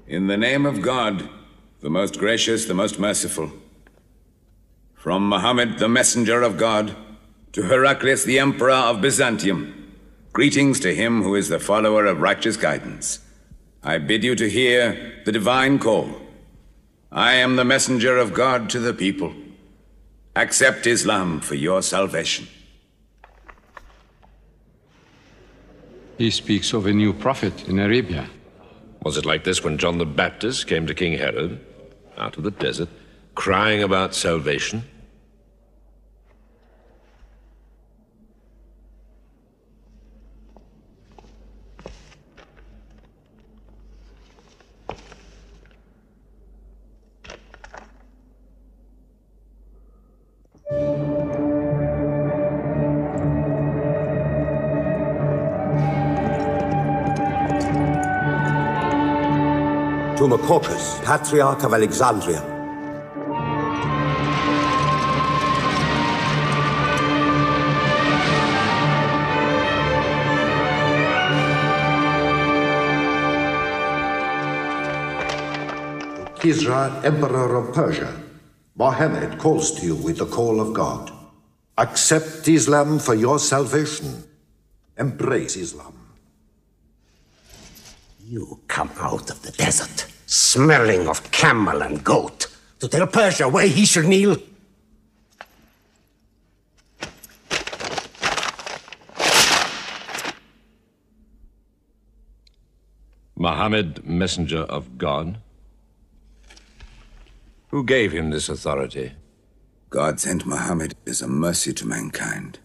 In the name of God, the most gracious, the most merciful. From Mohammed, the messenger of God, to Heraclius, the emperor of Byzantium, greetings to him who is the follower of righteous guidance. I bid you to hear the divine call. I am the messenger of God to the people. Accept Islam for your salvation. He speaks of a new prophet in Arabia. Was it like this when John the Baptist came to King Herod, out of the desert, crying about salvation? To Macaucus, Patriarch of Alexandria. To Kisra, Emperor of Persia, Mohammed calls to you with the call of God. Accept Islam for your salvation. Embrace Islam. You come out of the desert, smelling of camel and goat, to tell Persia where he should kneel? Mohammed, messenger of God? Who gave him this authority? God sent Mohammed as a mercy to mankind.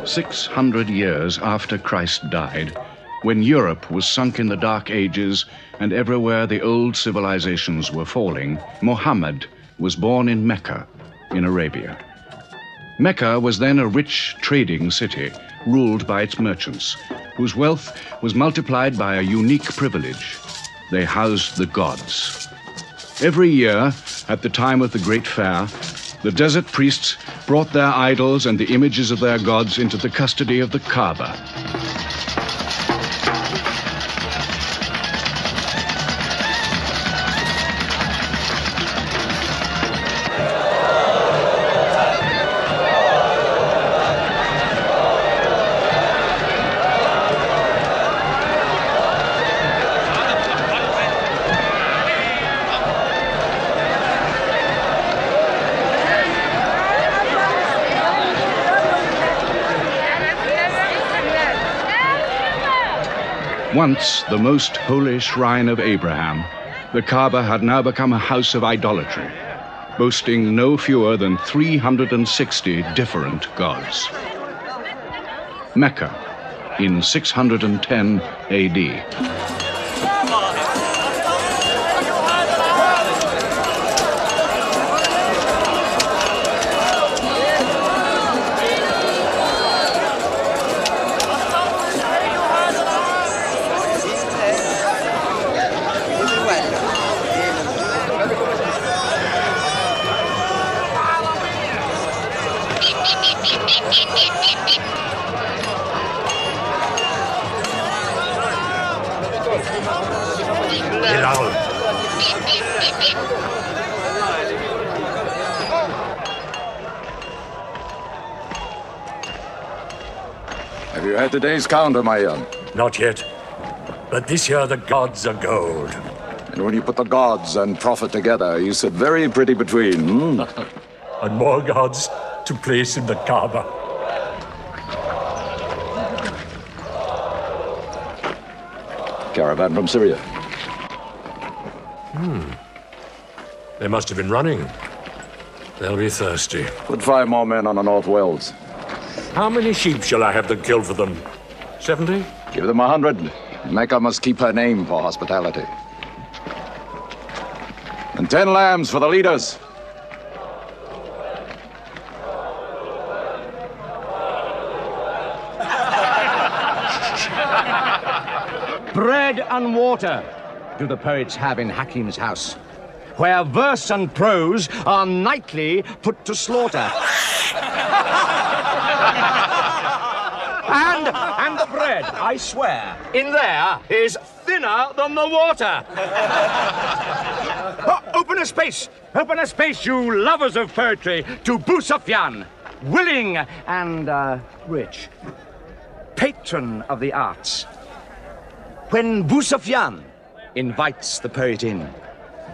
"600 years after Christ died, when Europe was sunk in the Dark Ages and everywhere the old civilizations were falling, Mohammed was born in Mecca, in Arabia. Mecca was then a rich trading city ruled by its merchants, whose wealth was multiplied by a unique privilege. They housed the gods. Every year, at the time of the Great Fair, the desert priests brought their idols and the images of their gods into the custody of the Kaaba. Once the most holy shrine of Abraham, the Kaaba had now become a house of idolatry, boasting no fewer than 360 different gods. Mecca, in 610 AD. Have you had today's counter, my young? Not yet. But this year the gods are gold. And when you put the gods and profit together, you sit very pretty between, And more gods to place in the Kaaba. Caravan from Syria. They must have been running. They'll be thirsty. Put 5 more men on the North Wells. How many sheep shall I have them kill for them? 70? Give them 100. Mecca must keep her name for hospitality. And 10 lambs for the leaders. Bread and water do the poets have in Hakim's house, where verse and prose are nightly put to slaughter. And the bread, I swear, in there is thinner than the water. Oh, open a space, you lovers of poetry, to Abu Sufyan, willing and rich, patron of the arts. When Abu Sufyan invites the poet in,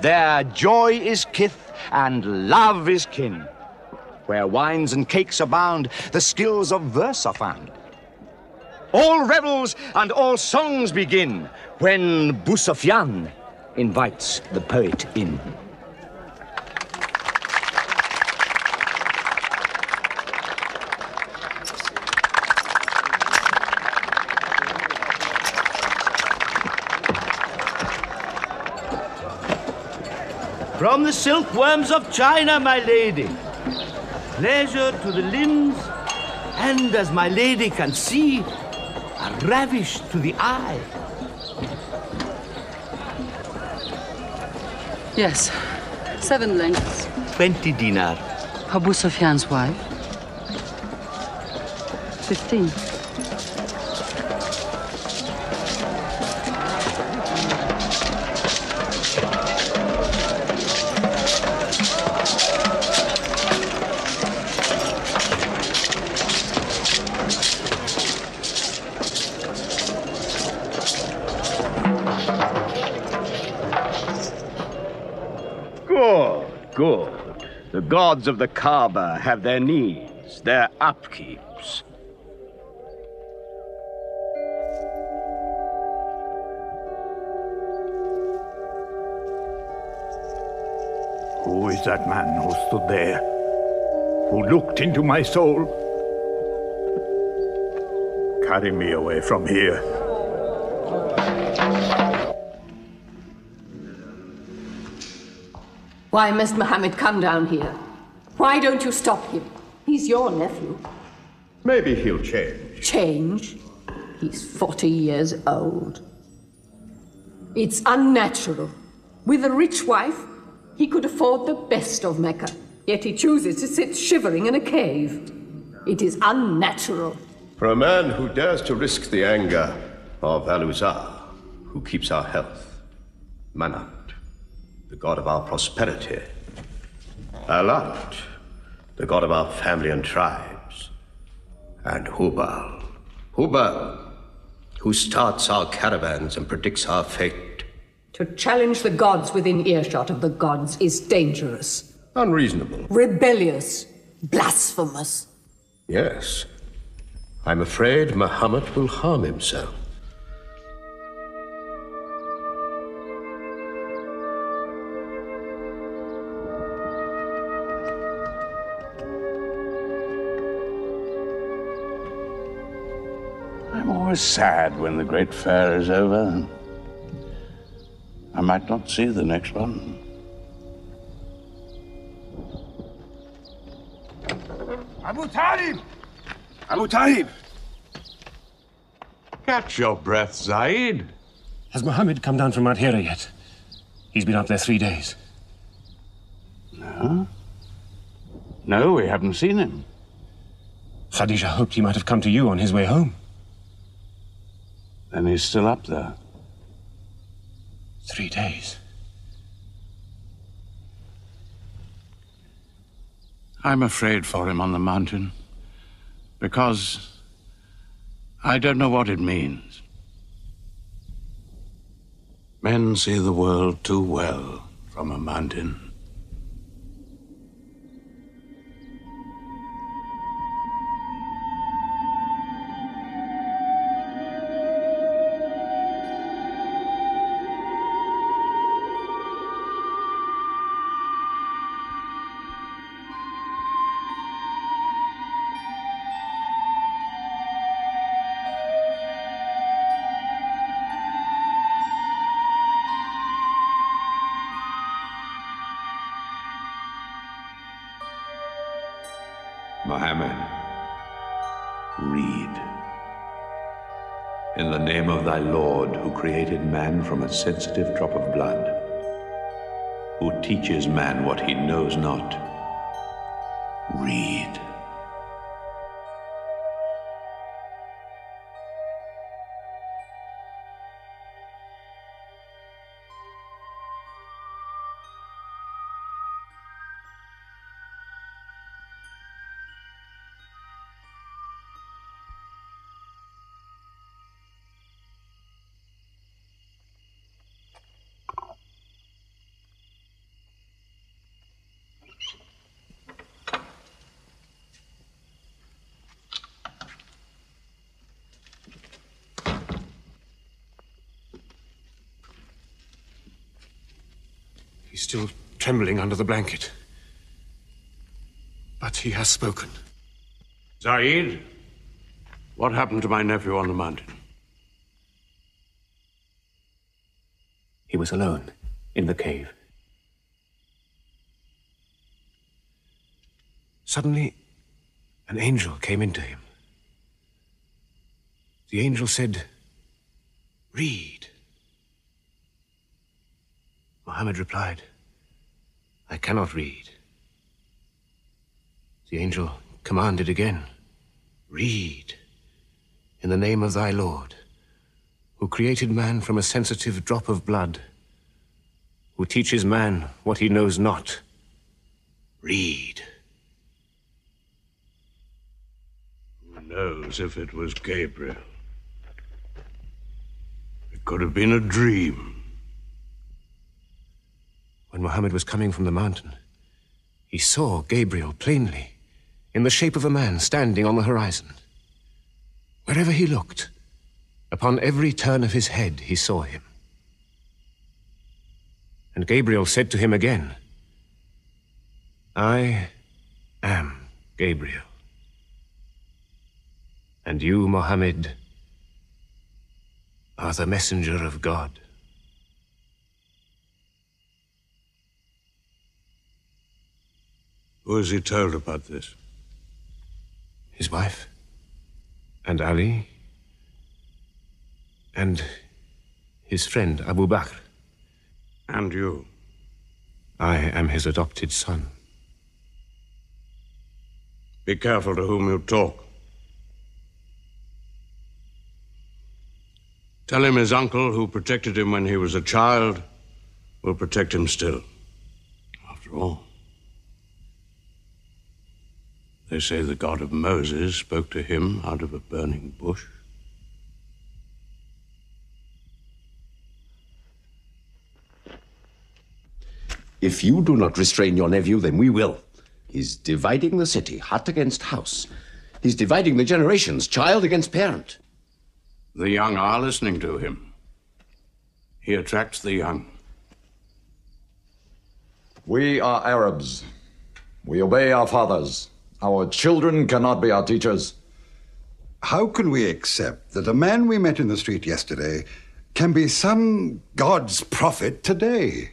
their joy is kith and love is kin. Where wines and cakes abound, the skills of verse are found. All revels and all songs begin when Abu Sufyan invites the poet in. From the silkworms of China, my lady. Pleasure to the limbs, and as my lady can see, a ravish to the eye. Yes, 7 lengths. 20 dinar. Abu Sufyan's wife. 15. Good. The gods of the Kaaba have their needs, their upkeeps. Who is that man who stood there? Who looked into my soul? Carry me away from here. Why must Mohammed come down here? Why don't you stop him? He's your nephew. Maybe he'll change. Change? He's 40 years old. It's unnatural. With a rich wife, he could afford the best of Mecca, yet he chooses to sit shivering in a cave. It is unnatural. For a man who dares to risk the anger of Al-Uzza, who keeps our health, Manat, the god of our prosperity, Alat, the god of our family and tribes, and Hubal, who starts our caravans and predicts our fate. To challenge the gods within earshot of the gods is dangerous. Unreasonable. Rebellious. Blasphemous. Yes. I'm afraid Mohammed will harm himself. I'm always sad when the great fair is over. I might not see the next one. Abu Talib! Abu Talib! Catch your breath, Syed. Has Mohammed come down from Mount Hira yet? He's been up there 3 days. No? No, we haven't seen him. Khadija hoped he might have come to you on his way home. Then he's still up there. 3 days. I'm afraid for him on the mountain, because I don't know what it means. Men see the world too well from a mountain. Mohammed, read. In the name of thy Lord, who created man from a sensitive drop of blood, who teaches man what he knows not, read. He's still trembling under the blanket. But he has spoken. Syed, what happened to my nephew on the mountain? He was alone in the cave. Suddenly, an angel came into him. The angel said, "Read." Mohammed replied, "I cannot read." The angel commanded again, "Read, in the name of thy Lord, who created man from a sensitive drop of blood, who teaches man what he knows not. Read." Who knows if it was Gabriel? It could have been a dream. When Mohammed was coming from the mountain, he saw Gabriel plainly, in the shape of a man standing on the horizon. Wherever he looked, upon every turn of his head, he saw him. And Gabriel said to him again, "I am Gabriel. And you, Mohammed, are the messenger of God." Who has he told about this? His wife, and Ali, and his friend Abu Bakr. And you? I am his adopted son. Be careful to whom you talk. Tell him his uncle, who protected him when he was a child, will protect him still. After all, they say the God of Moses spoke to him out of a burning bush. If you do not restrain your nephew, then we will. He's dividing the city, hut against house. He's dividing the generations, child against parent. The young are listening to him. He attracts the young. We are Arabs. We obey our fathers. Our children cannot be our teachers. How can we accept that a man we met in the street yesterday can be some God's prophet today?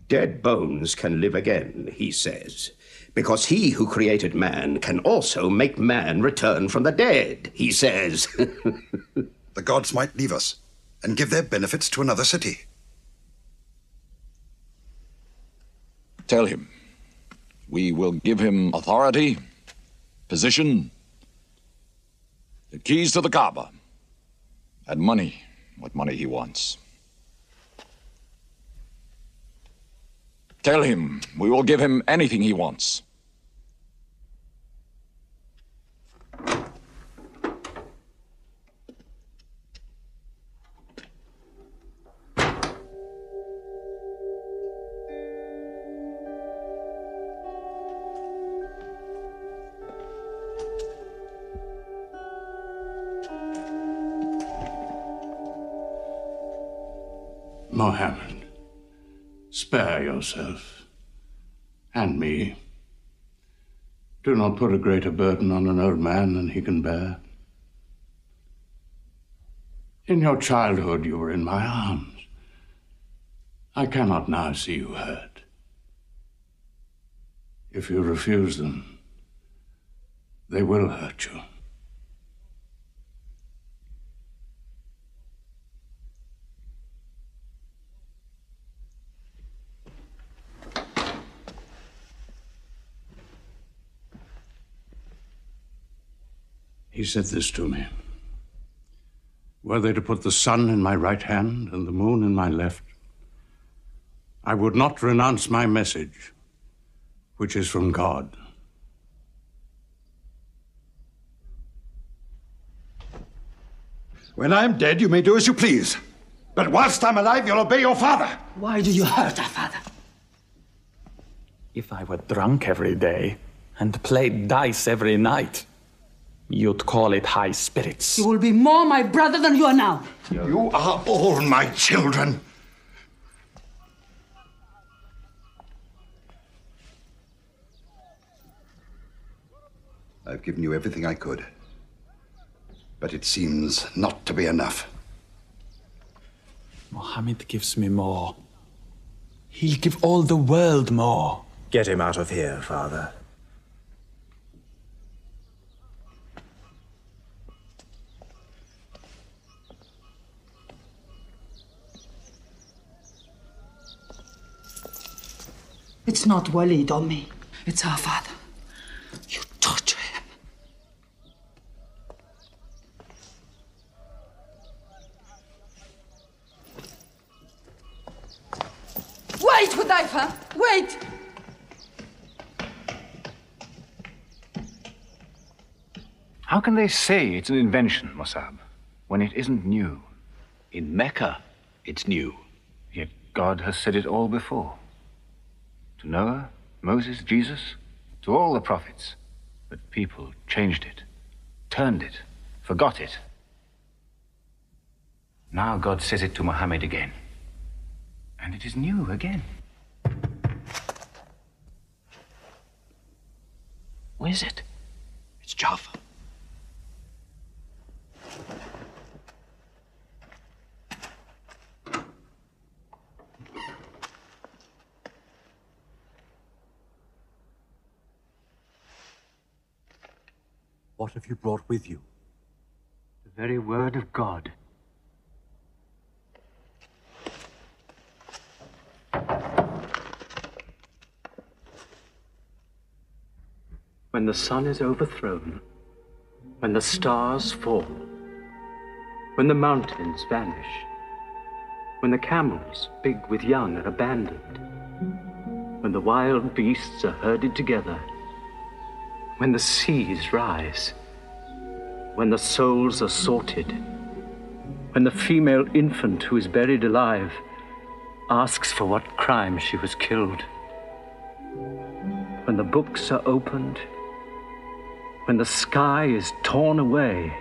Dead bones can live again, he says, because he who created man can also make man return from the dead, he says. The gods might leave us and give their benefits to another city. Tell him. We will give him authority, position, the keys to the Kaaba, and money, what money he wants. Tell him we will give him anything he wants. Mohammed, spare yourself, and me. Do not put a greater burden on an old man than he can bear. In your childhood, you were in my arms. I cannot now see you hurt. If you refuse them, they will hurt you. He said this to me. Were they to put the sun in my right hand and the moon in my left, I would not renounce my message, which is from God. When I'm dead, you may do as you please. But whilst I'm alive, you'll obey your father. Why do you hurt our father? If I were drunk every day and played dice every night, you'd call it high spirits. You will be more my brother than you are now. You are all my children. I've given you everything I could. But it seems not to be enough. Mohammed gives me more. He'll give all the world more. Get him out of here, Father. It's not Walid or me. It's our father. You torture him. Wait, Hudayfa! Wait! How can they say it's an invention, Mossab, when it isn't new? In Mecca, it's new. Yet God has said it all before. To Noah, Moses, Jesus, to all the prophets. But people changed it, turned it, forgot it. Now God says it to Mohammed again. And it is new again. What is it? It's Jaffa. What have you brought with you? The very word of God. When the sun is overthrown, when the stars fall, when the mountains vanish, when the camels, big with young, are abandoned, when the wild beasts are herded together, when the seas rise, when the souls are sorted, when the female infant who is buried alive asks for what crime she was killed, when the books are opened, when the sky is torn away,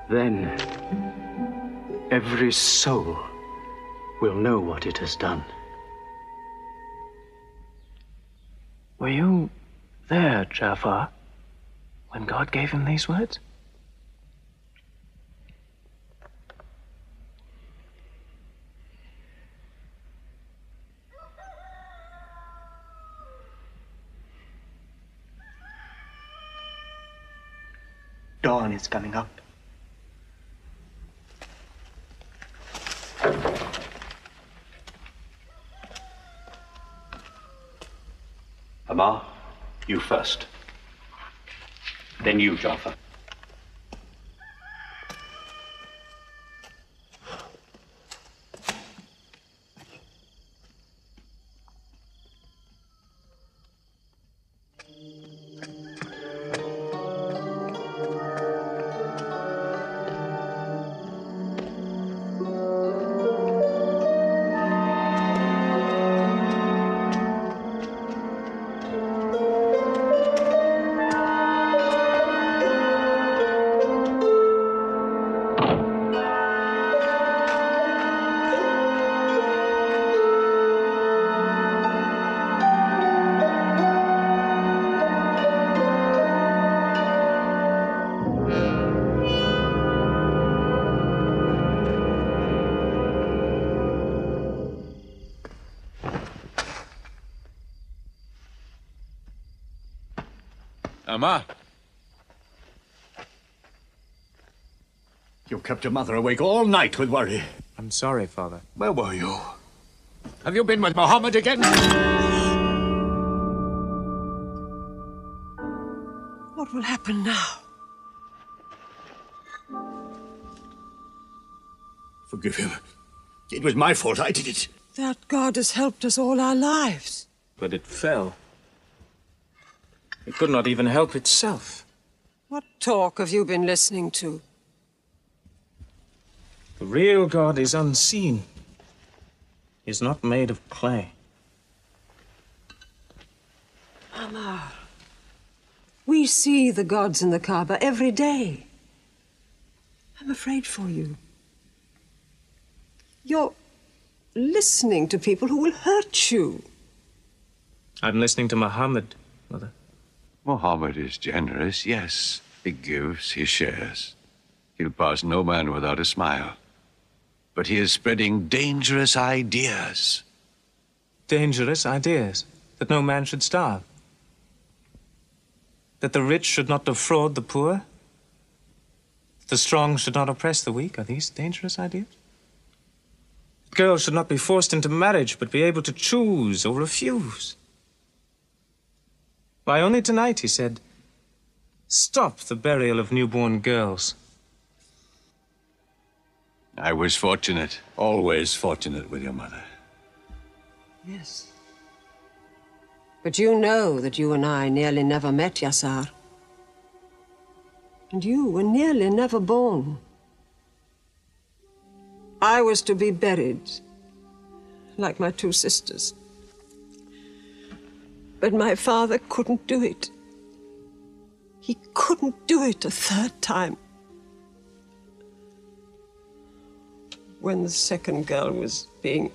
then every soul will know what it has done. Were you there, Jafar, when God gave him these words? Dawn is coming up. Amar, you first. Then you, Jafar. Amma! You kept your mother awake all night with worry. I'm sorry, Father. Where were you? Have you been with Mohammed again? What will happen now? Forgive him. It was my fault. I did it. That God has helped us all our lives. But it fell. It could not even help itself. What talk have you been listening to? The real God is unseen. He is not made of clay. Amar, we see the gods in the Kaaba every day. I'm afraid for you. You're listening to people who will hurt you. I'm listening to Mohammed, Mother. Mohammed is generous, yes. He gives, he shares. He'll pass no man without a smile. But he is spreading dangerous ideas. Dangerous ideas? That no man should starve? That the rich should not defraud the poor? That the strong should not oppress the weak? Are these dangerous ideas? That girls should not be forced into marriage, but be able to choose or refuse? Why, only tonight he said, "Stop the burial of newborn girls." I was fortunate, always fortunate with your mother. Yes. But you know that you and I nearly never met, Yassar. And you were nearly never born. I was to be buried, like my two sisters. But my father couldn't do it. He couldn't do it a third time. When the second girl was being...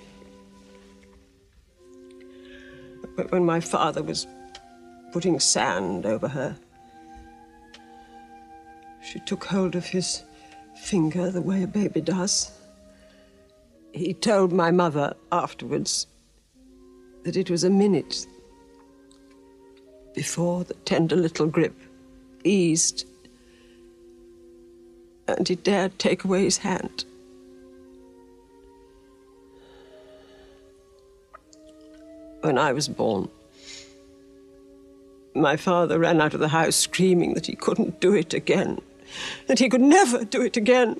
When my father was putting sand over her, she took hold of his finger the way a baby does. He told my mother afterwards that it was a minute before the tender little grip eased and he dared take away his hand. When I was born, my father ran out of the house screaming that he couldn't do it again, that he could never do it again.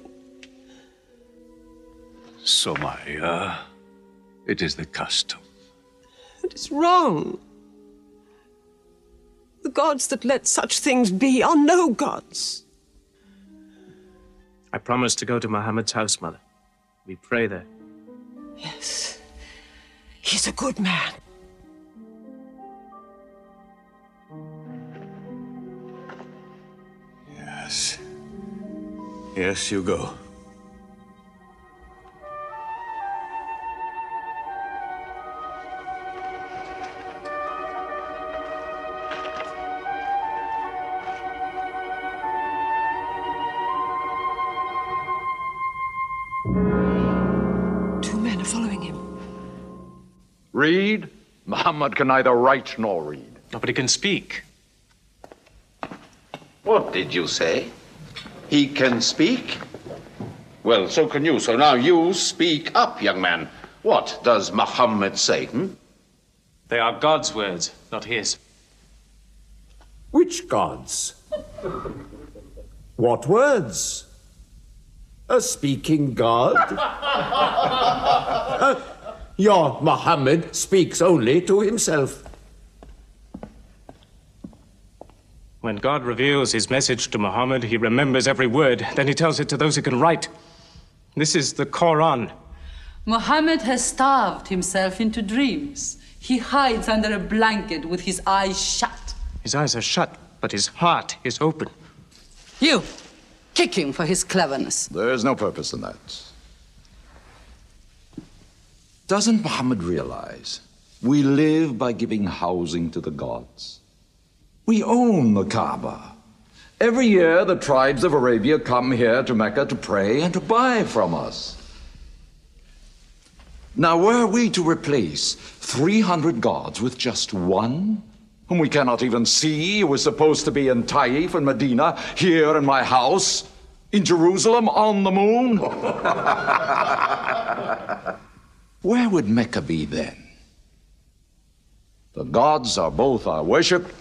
So, it is the custom. It is wrong. The gods that let such things be are no gods. I promised to go to Mohammed's house, Mother. We pray there. Yes, he's a good man. Yes. Yes, you go. Two men are following him. Read? Muhammad can neither write nor read. No, but he can speak. What did you say? He can speak? Well, so can you. So now you speak up, young man. What does Muhammad say, They are God's words, not his. Which gods? What words? A speaking God? Your Muhammad speaks only to himself. When God reveals his message to Muhammad, he remembers every word. Then he tells it to those who can write. This is the Quran. Mohammed has starved himself into dreams. He hides under a blanket with his eyes shut. His eyes are shut, but his heart is open. You, kick him for his cleverness. There is no purpose in that. Doesn't Muhammad realize we live by giving housing to the gods? We own the Kaaba. Every year, the tribes of Arabia come here to Mecca to pray and to buy from us. Now, were we to replace 300 gods with just one, whom we cannot even see, who is supposed to be in Taif and Medina, here in my house, in Jerusalem, on the moon? Where would Mecca be then? The gods are both our worship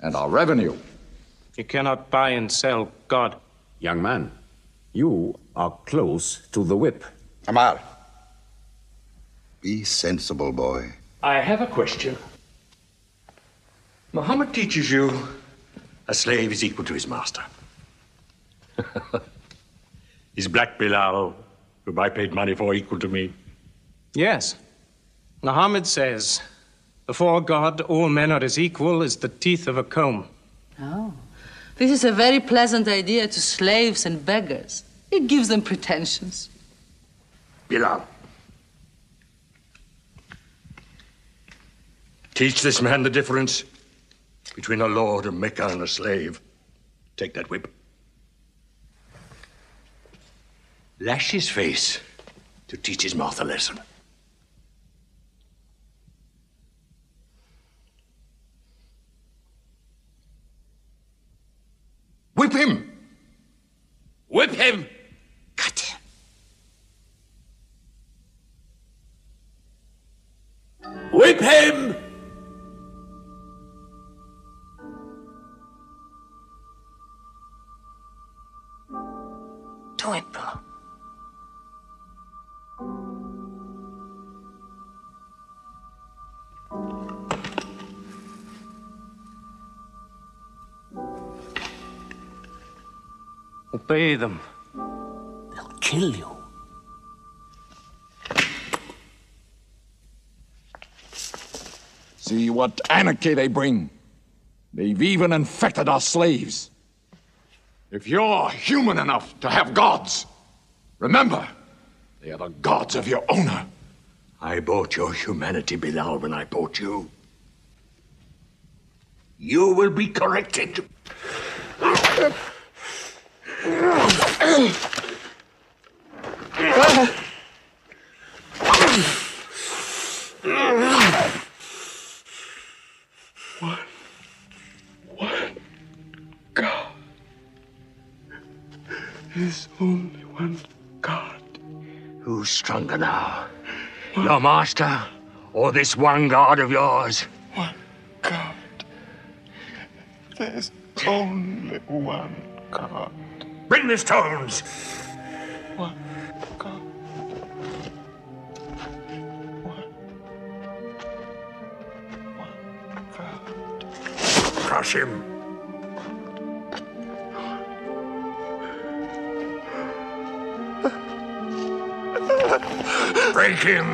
and our revenue. You cannot buy and sell God. Young man, you are close to the whip. Amar. Be sensible, boy. I have a question. Muhammad teaches you a slave is equal to his master. Is Black Bilal, whom I paid money for, equal to me? Yes. Muhammad says, before God, all men are as equal as the teeth of a comb. Oh, this is a very pleasant idea to slaves and beggars. It gives them pretensions. Bilal. Teach this man the difference between a lord of Mecca and a slave. Take that whip. Lash his face to teach his mouth a lesson. Whip him! Whip him! Cut him! Whip him! Do it, bro. Obey them. They'll kill you. See what anarchy they bring. They've even infected our slaves. If you're human enough to have gods, remember, they are the gods of your owner. I bought your humanity, Bilal, when I bought you. You will be corrected. is only one God. Who's stronger now? Your master or this one God of yours? One God. There's only one God. Bring the stones! One God. One God. Crush him. Break him.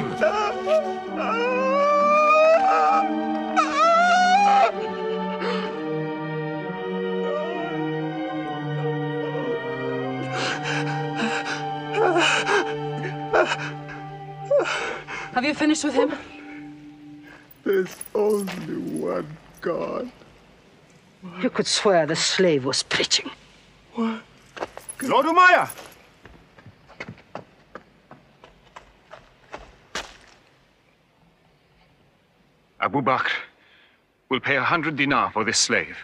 Have you finished with him? There's only one God. You could swear the slave was preaching. What? Lord Umayyah! Abu Bakr will pay 100 dinar for this slave.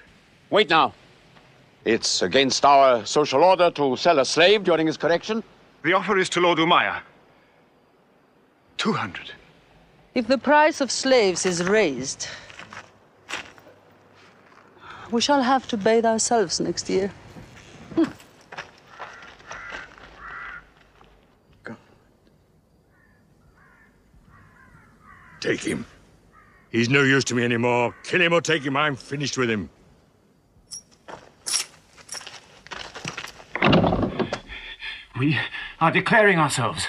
Wait now. It's against our social order to sell a slave during his correction. The offer is to Lord Umayyah. 200. If the price of slaves is raised, we shall have to bathe ourselves next year. Take him. He's no use to me anymore. Kill him or take him. I'm finished with him. We are declaring ourselves.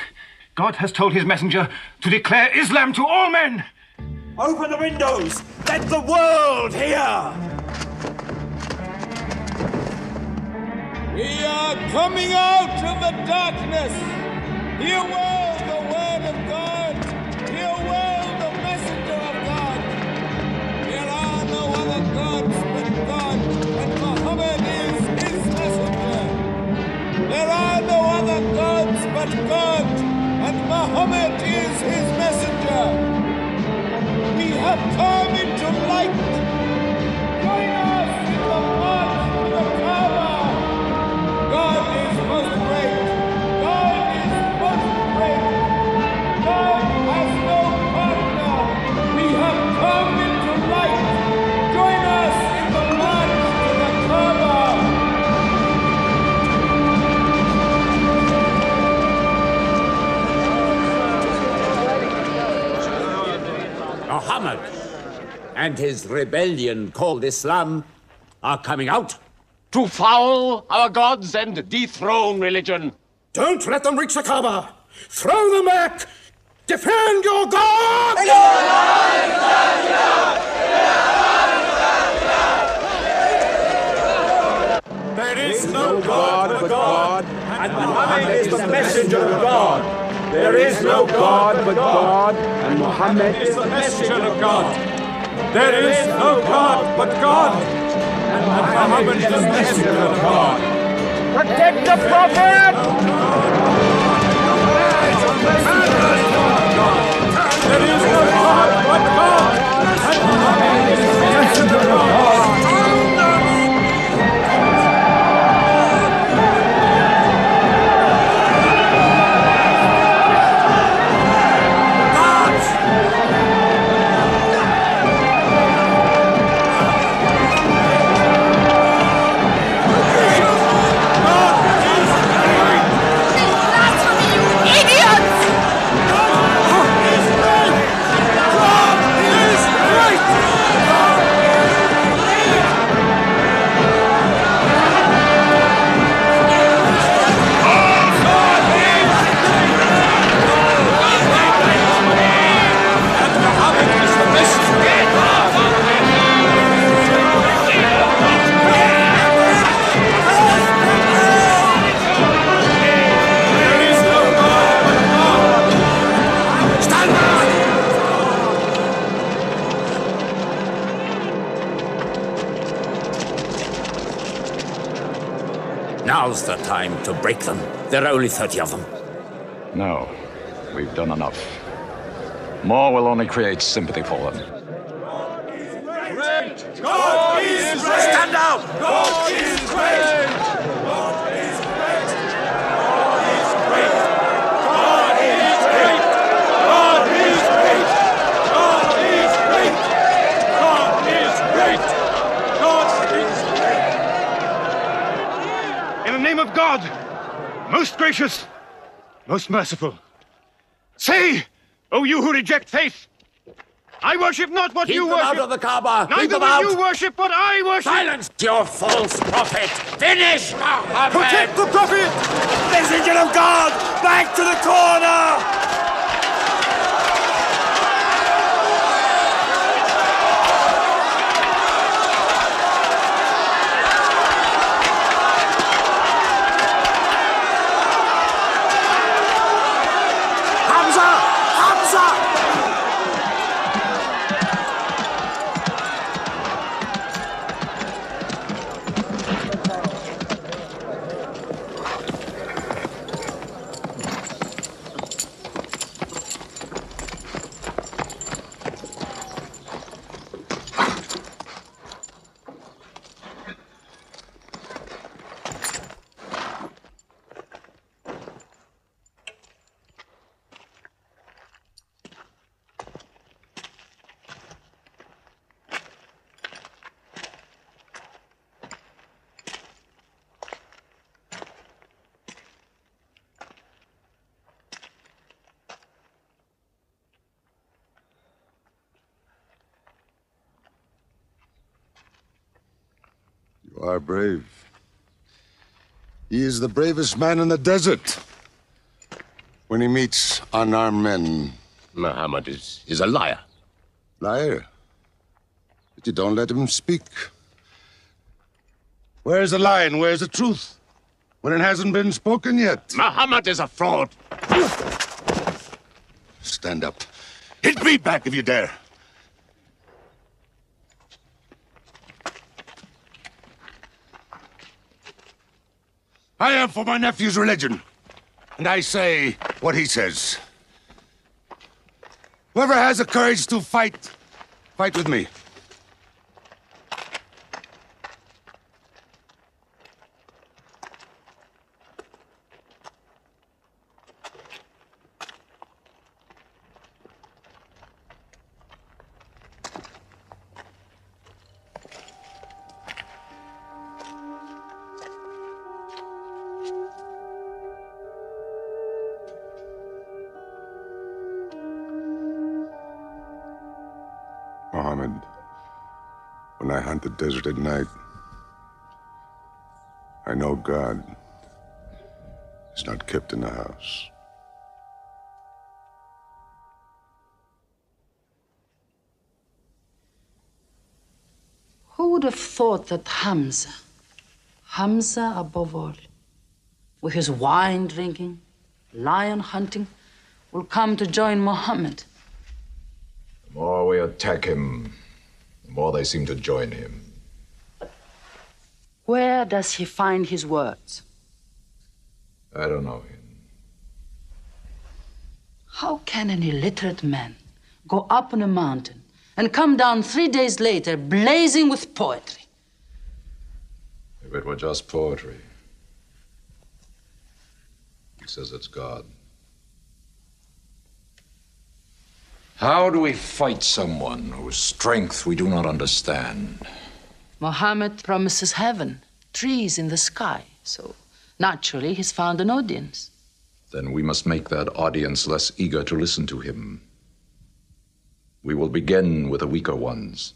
God has told his messenger to declare Islam to all men. Open the windows! Let the world hear! We are coming out of the darkness. Hear well the word of God. Hear well the messenger of God. There are no other gods but God, and Mohammed is his messenger. There are no other gods but God, and Mohammed is his messenger. We have come into light. Join us in the march to the Kaaba. God is most great. God is most great. God has no partner. We have come into light. Join us in the march to the Kaaba. Muhammad and his rebellion called Islam are coming out to foul our gods and dethrone religion. Don't let them reach the Kaaba! Throw them back! Defend your God! There is no God but God, and Muhammad is the messenger of God. There is no God but God, and Muhammad is the messenger of God. There is no God but God, and Muhammad is the messenger of God. Protect the Prophet! There is no God but God, and Muhammad is the messenger of God. Now's the time to break them. There are only 30 of them. No, we've done enough. More will only create sympathy for them. God is great! Stand up! God is great! God is great! name of God, most gracious, most merciful, say, O you who reject faith, I worship not what you worship. Keep them out of the Kaaba! Neither will you worship what I worship! Silence your false prophet! Finish, Mohammed! Protect the prophet! Messenger of God! Back to the corner! You are brave. He is the bravest man in the desert. When he meets unarmed men, Muhammad is a liar. Liar? But you don't let him speak. Where's the lie and where's the truth? When it hasn't been spoken yet. Muhammad is a fraud. Stand up. Hit me back if you dare. I am for my nephew's religion, and I say what he says. Whoever has the courage to fight, fight with me. Mohammed, when I hunt the desert at night, I know God is not kept in the house. Who would have thought that Hamza above all, with his wine drinking, lion hunting, will come to join Mohammed? The more we attack him, the more they seem to join him. Where does he find his words? I don't know him. How can an illiterate man go up on a mountain and come down 3 days later blazing with poetry? If it were just poetry. He says it's God. How do we fight someone whose strength we do not understand? Mohammed promises heaven, trees in the sky, so naturally he's found an audience. Then we must make that audience less eager to listen to him. We will begin with the weaker ones.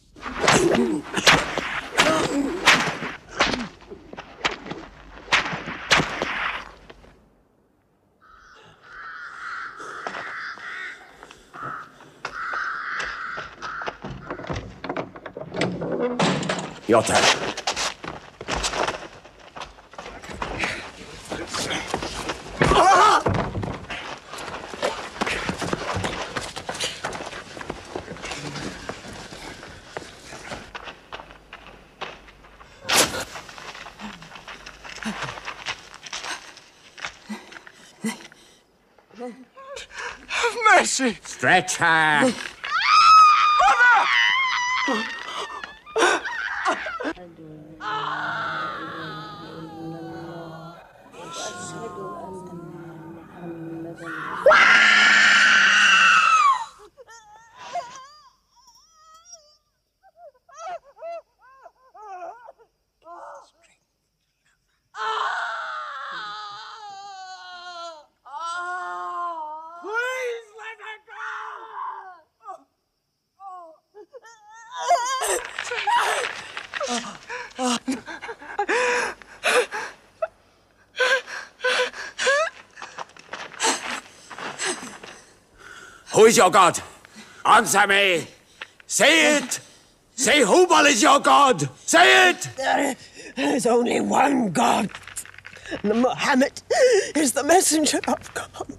Your turn. Have mercy! Stretch her! Mother! Who is your God? Answer me. Say it. Say Hubal is your God. Say it. There is only one God. And Mohammed is the messenger of God.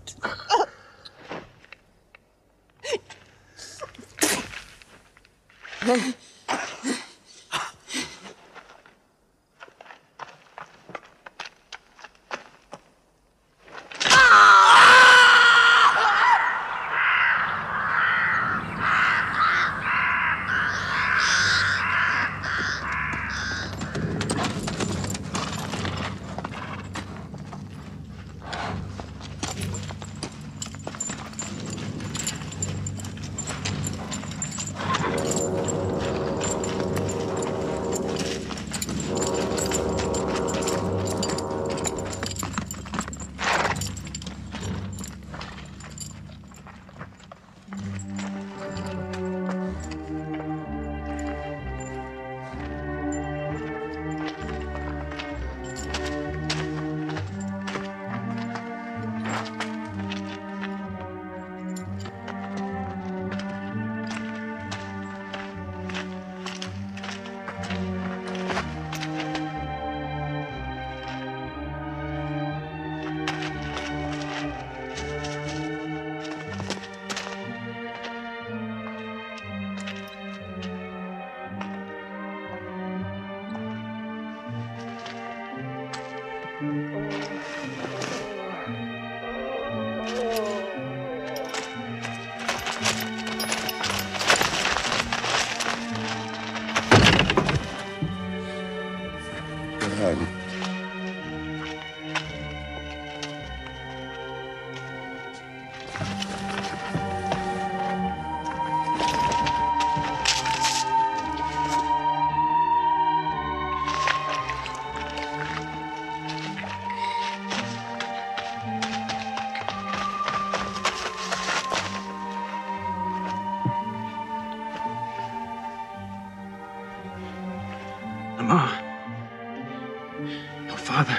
Your father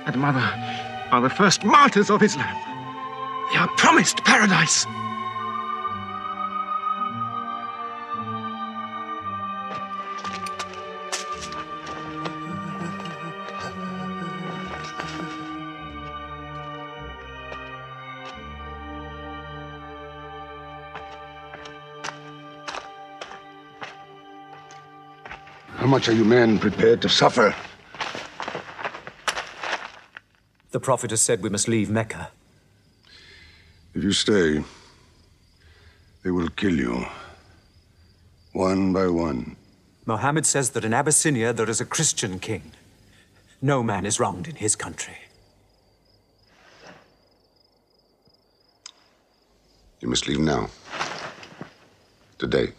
and mother are the first martyrs of Islam. They are promised paradise. How much are you men prepared to suffer? The Prophet has said we must leave Mecca. If you stay, they will kill you. One by one. Mohammed says that in Abyssinia there is a Christian king. No man is wronged in his country. You must leave now. Today.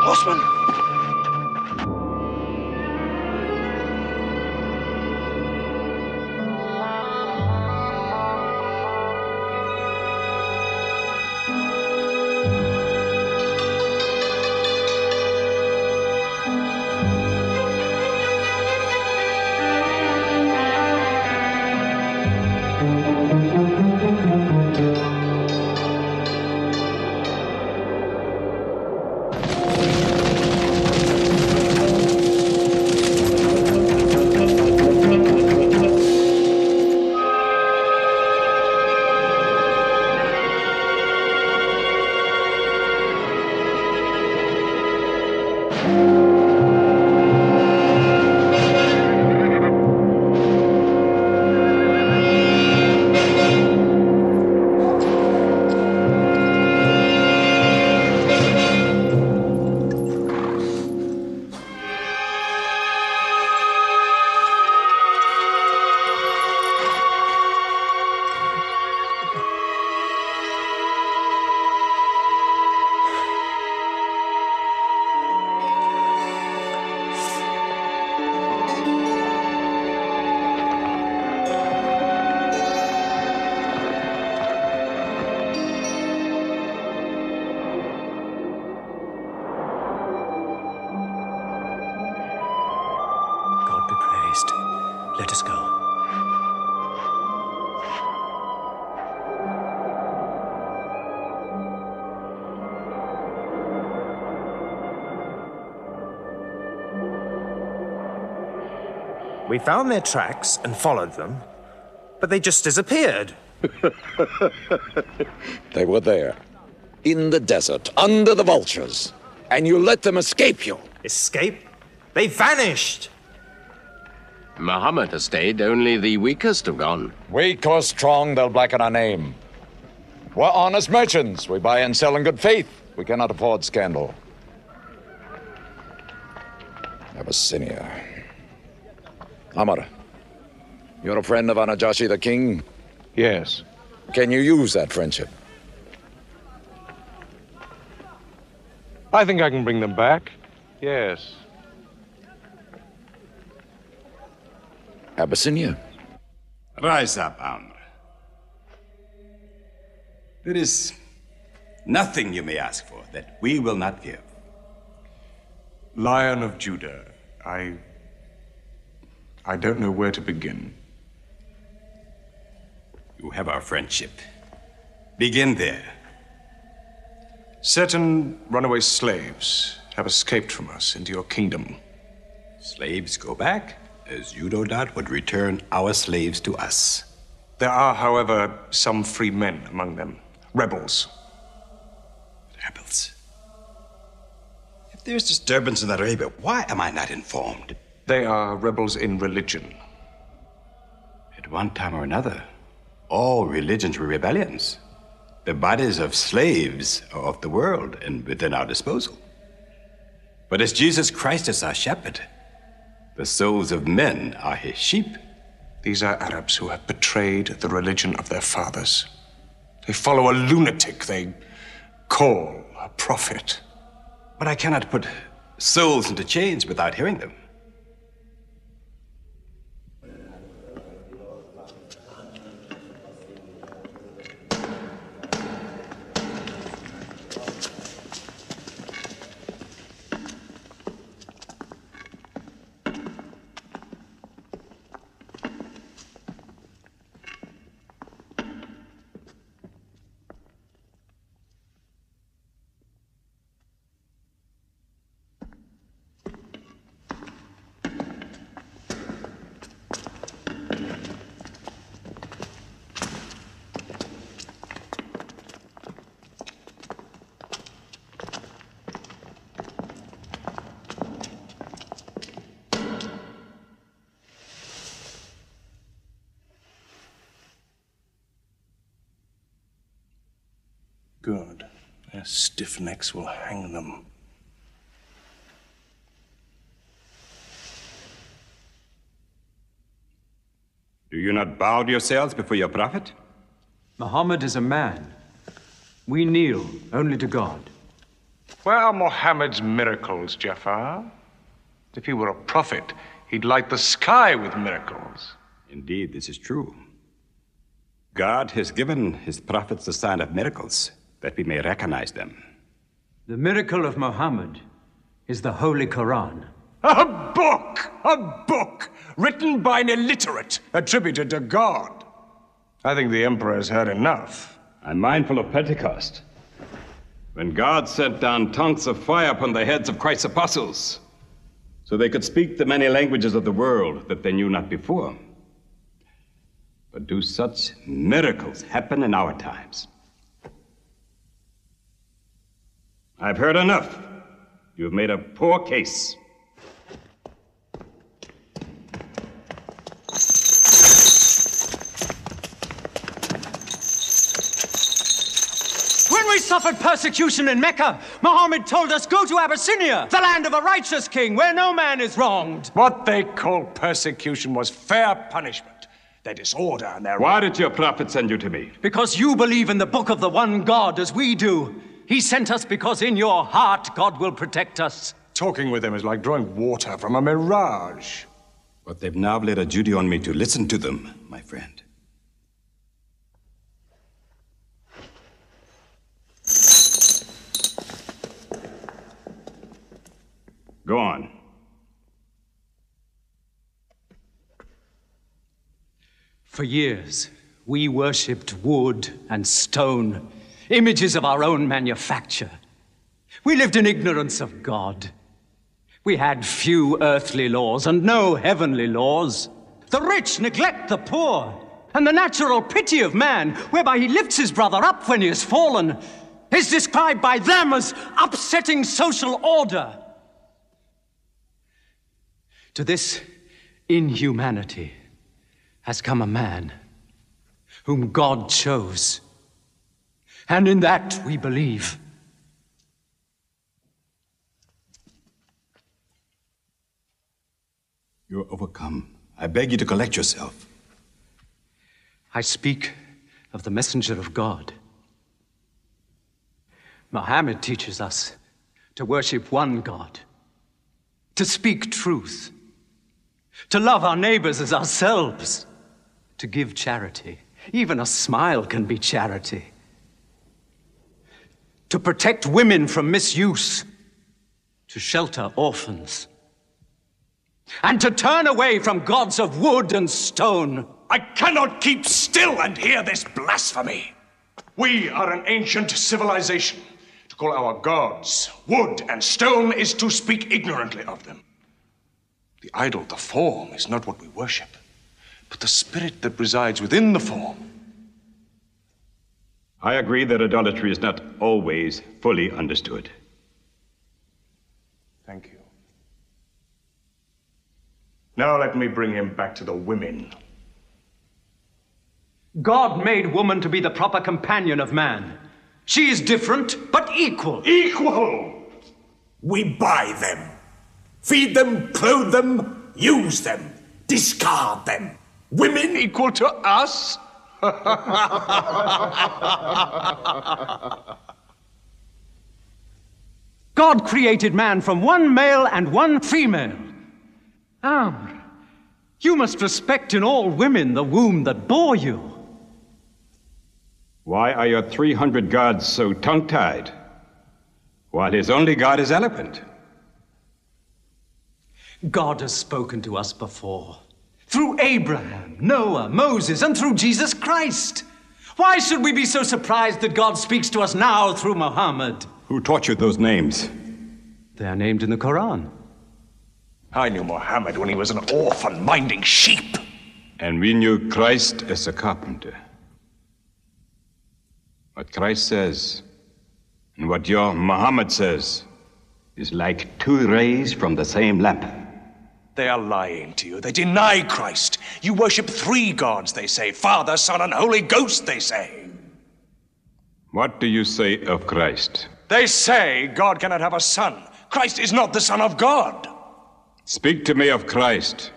Horseman! Let us go. We found their tracks and followed them, but they just disappeared. They were there, in the desert, under the vultures, and you let them escape you. Escape? They vanished! Mohammed has stayed, only the weakest have gone. Weak or strong, they'll blacken our name. We're honest merchants. We buy and sell in good faith. We cannot afford scandal. Abyssinia. Amar, you're a friend of Anajashi the king? Yes. Can you use that friendship? I think I can bring them back. Yes. Abyssinia. Rise up, Amr. There is nothing you may ask for that we will not give. Lion of Judah, I don't know where to begin. You have our friendship. Begin there. Certain runaway slaves have escaped from us into your kingdom. Slaves go back, as you no doubt would return our slaves to us. There are, however, some free men among them. Rebels. Rebels? If there's disturbance in Arabia, why am I not informed? They are rebels in religion. At one time or another, all religions were rebellions. The bodies of slaves are of the world and within our disposal. But as Jesus Christ is our shepherd, the souls of men are his sheep. These are Arabs who have betrayed the religion of their fathers. They follow a lunatic they call a prophet. But I cannot put souls into chains without hearing them. Good. Their stiff necks will hang them. Do you not bow yourselves before your prophet? Muhammad is a man. We kneel only to God. Where are Mohammed's miracles, Jafar? If he were a prophet, he'd light the sky with miracles. Indeed, this is true. God has given his prophets the sign of miracles, that we may recognize them. The miracle of Muhammad is the Holy Quran. A book written by an illiterate, attributed to God. I think the emperor has heard enough. I'm mindful of Pentecost, when God sent down tongues of fire upon the heads of Christ's apostles, so they could speak the many languages of the world that they knew not before. But do such miracles happen in our times? I've heard enough. You've made a poor case. When we suffered persecution in Mecca, Mohammed told us, go to Abyssinia, the land of a righteous king, where no man is wronged. What they called persecution was fair punishment. Their disorder and their... Why did your prophet send you to me? Because you believe in the book of the one God as we do. He sent us because in your heart God will protect us. Talking with them is like drawing water from a mirage. But they've now laid a duty on me to listen to them, my friend. Go on. For years, we worshipped wood and stone, images of our own manufacture. We lived in ignorance of God. We had few earthly laws and no heavenly laws. The rich neglect the poor, and the natural pity of man, whereby he lifts his brother up when he has fallen, is described by them as upsetting social order. To this inhumanity has come a man whom God chose, and in that we believe. You're overcome. I beg you to collect yourself. I speak of the messenger of God. Mohammed teaches us to worship one God, to speak truth, to love our neighbors as ourselves, to give charity. Even a smile can be charity. To protect women from misuse, to shelter orphans, and to turn away from gods of wood and stone. I cannot keep still and hear this blasphemy. We are an ancient civilization. To call our gods wood and stone is to speak ignorantly of them. The idol, the form, is not what we worship, but the spirit that resides within the form. I agree that idolatry is not always fully understood. Thank you. Now let me bring him back to the women. God made woman to be the proper companion of man. She is different, but equal. Equal! We buy them. Feed them, clothe them, use them, discard them. Women equal to us? God created man from one male and one female. Amr, you must respect in all women the womb that bore you. Why are your 300 gods so tongue-tied, while his only god is eloquent? God has spoken to us before, through Abraham, Noah, Moses, and through Jesus Christ. Why should we be so surprised that God speaks to us now through Muhammad? Who taught you those names? They are named in the Quran. I knew Mohammed when he was an orphan minding sheep. And we knew Christ as a carpenter. What Christ says and what your Muhammad says is like two rays from the same lamp. They are lying to you. They deny Christ. You worship 3 gods, they say. Father, Son, and Holy Ghost, they say. What do you say of Christ? They say God cannot have a son. Christ is not the Son of God. Speak to me of Christ.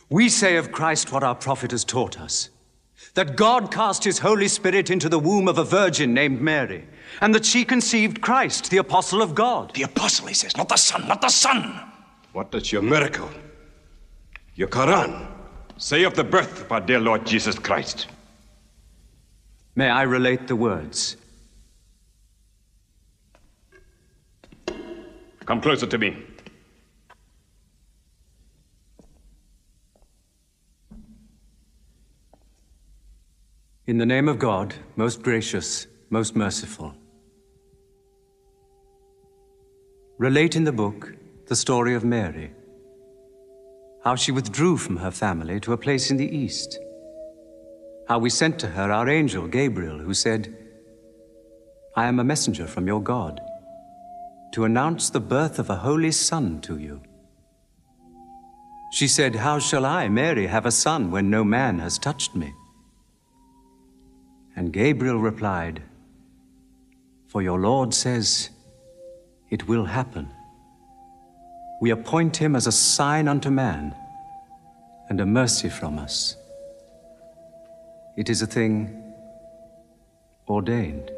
We say of Christ what our prophet has taught us, that God cast his Holy Spirit into the womb of a virgin named Mary, and that she conceived Christ, the apostle of God. The apostle, he says, not the son, not the son. What does your miracle, your Quran, say of the birth of our dear Lord Jesus Christ? May I relate the words? Come closer to me. In the name of God, most gracious, most merciful. Relate in the book the story of Mary, how she withdrew from her family to a place in the east, how we sent to her our angel Gabriel, who said, I am a messenger from your God to announce the birth of a holy son to you. She said, how shall I, Mary, have a son when no man has touched me? And Gabriel replied, for your Lord says, it will happen. We appoint him as a sign unto man and a mercy from us. It is a thing ordained.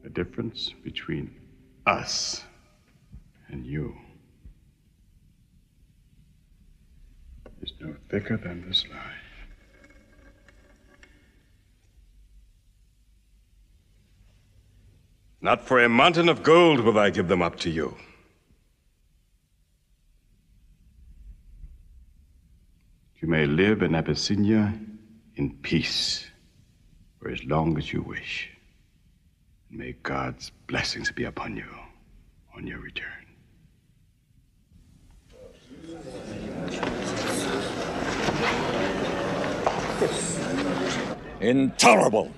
The difference between us and you is no thicker than this lie. Not for a mountain of gold will I give them up to you. You may live in Abyssinia in peace for as long as you wish. May God's blessings be upon you on your return. Intolerable!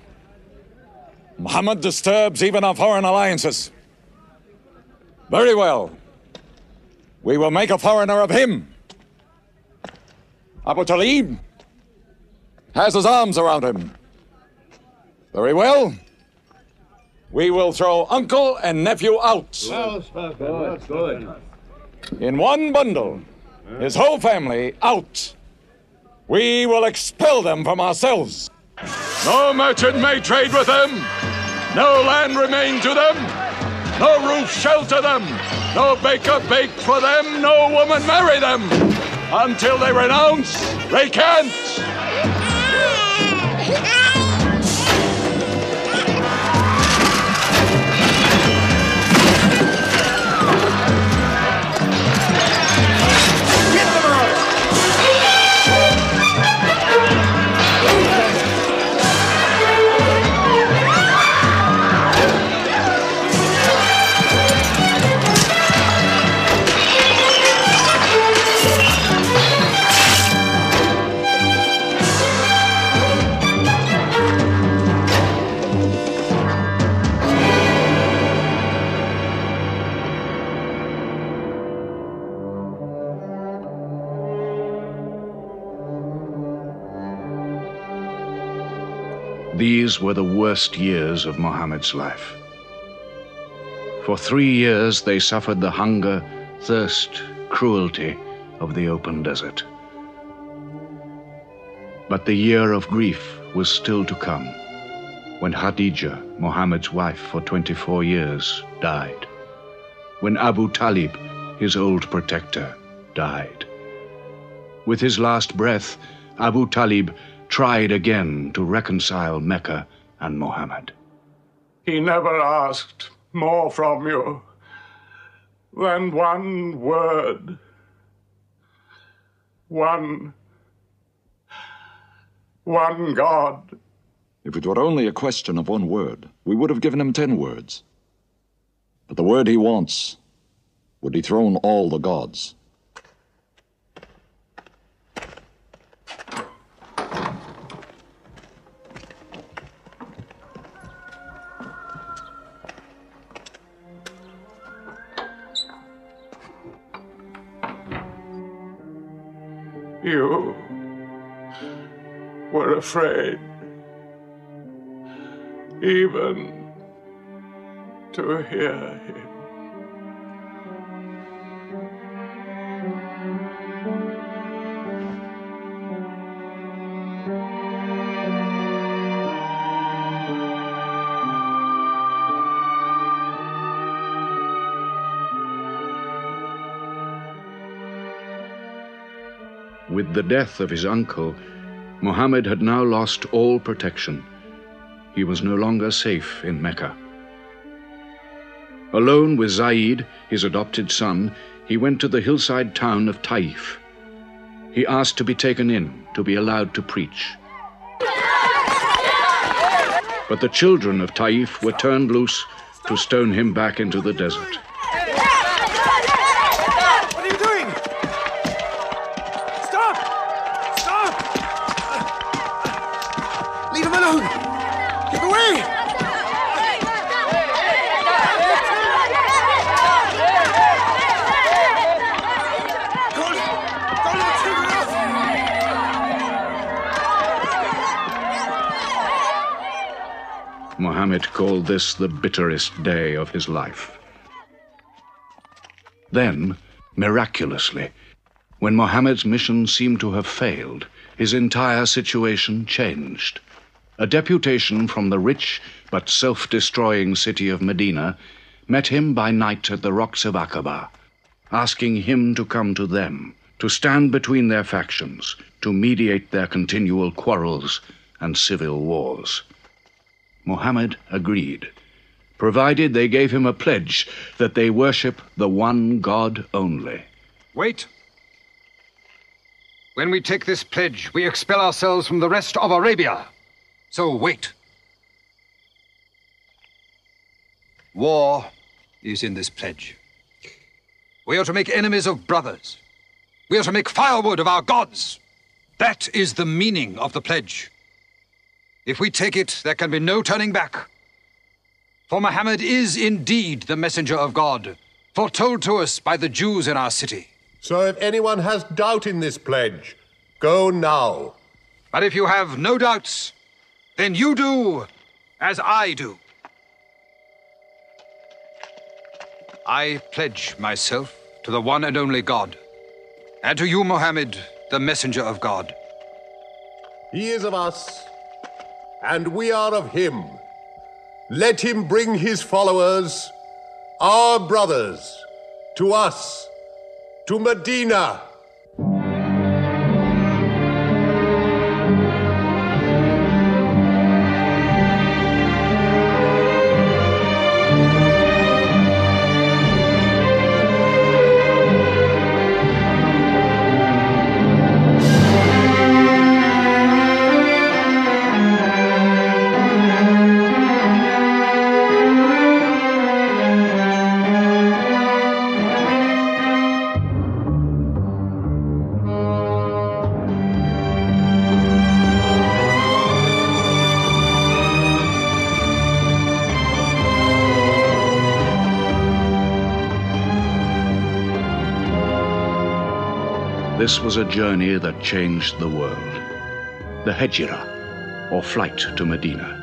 Mohammed disturbs even our foreign alliances. Very well. We will make a foreigner of him. Abu Talib has his arms around him. Very well. We will throw uncle and nephew out. Good. In one bundle, his whole family out. We will expel them from ourselves. No merchant may trade with them. No land remain to them. No roof shelter them. No baker bake for them. No woman marry them. Until they renounce, they can't. These were the worst years of Mohammed's life. For 3 years they suffered the hunger, thirst, cruelty of the open desert. But the year of grief was still to come, when Khadija, Mohammed's wife for 24 years, died. When Abu Talib, his old protector, died. With his last breath, Abu Talib tried again to reconcile Mecca and Mohammed. He never asked more from you than one word. One God. If it were only a question of one word, we would have given him 10 words. But the word he wants would dethrone all the gods. You were afraid even to hear him. With the death of his uncle, Mohammed had now lost all protection. He was no longer safe in Mecca. Alone with Zaid, his adopted son, he went to the hillside town of Taif. He asked to be taken in, to be allowed to preach. But the children of Taif were turned loose to stone him back into the desert. What are you doing? Stop! Stop! Leave him alone! Get away! Mohammed called this the bitterest day of his life. Then, miraculously, when Mohammed's mission seemed to have failed, his entire situation changed. A deputation from the rich but self-destroying city of Medina met him by night at the rocks of Aqaba, asking him to come to them, to stand between their factions, to mediate their continual quarrels and civil wars. Mohammed agreed, provided they gave him a pledge that they worship the one God only. Wait. When we take this pledge, we expel ourselves from the rest of Arabia. So wait. War is in this pledge. We are to make enemies of brothers. We are to make firewood of our gods. That is the meaning of the pledge. If we take it, there can be no turning back. For Muhammad is indeed the messenger of God, foretold to us by the Jews in our city. So if anyone has doubt in this pledge, go now. But if you have no doubts, then you do as I do. I pledge myself to the one and only God, and to you, Muhammad, the messenger of God. He is of us, and we are of him. Let him bring his followers, our brothers, to us, to Medina. This was a journey that changed the world. The Hejira, or flight to Medina.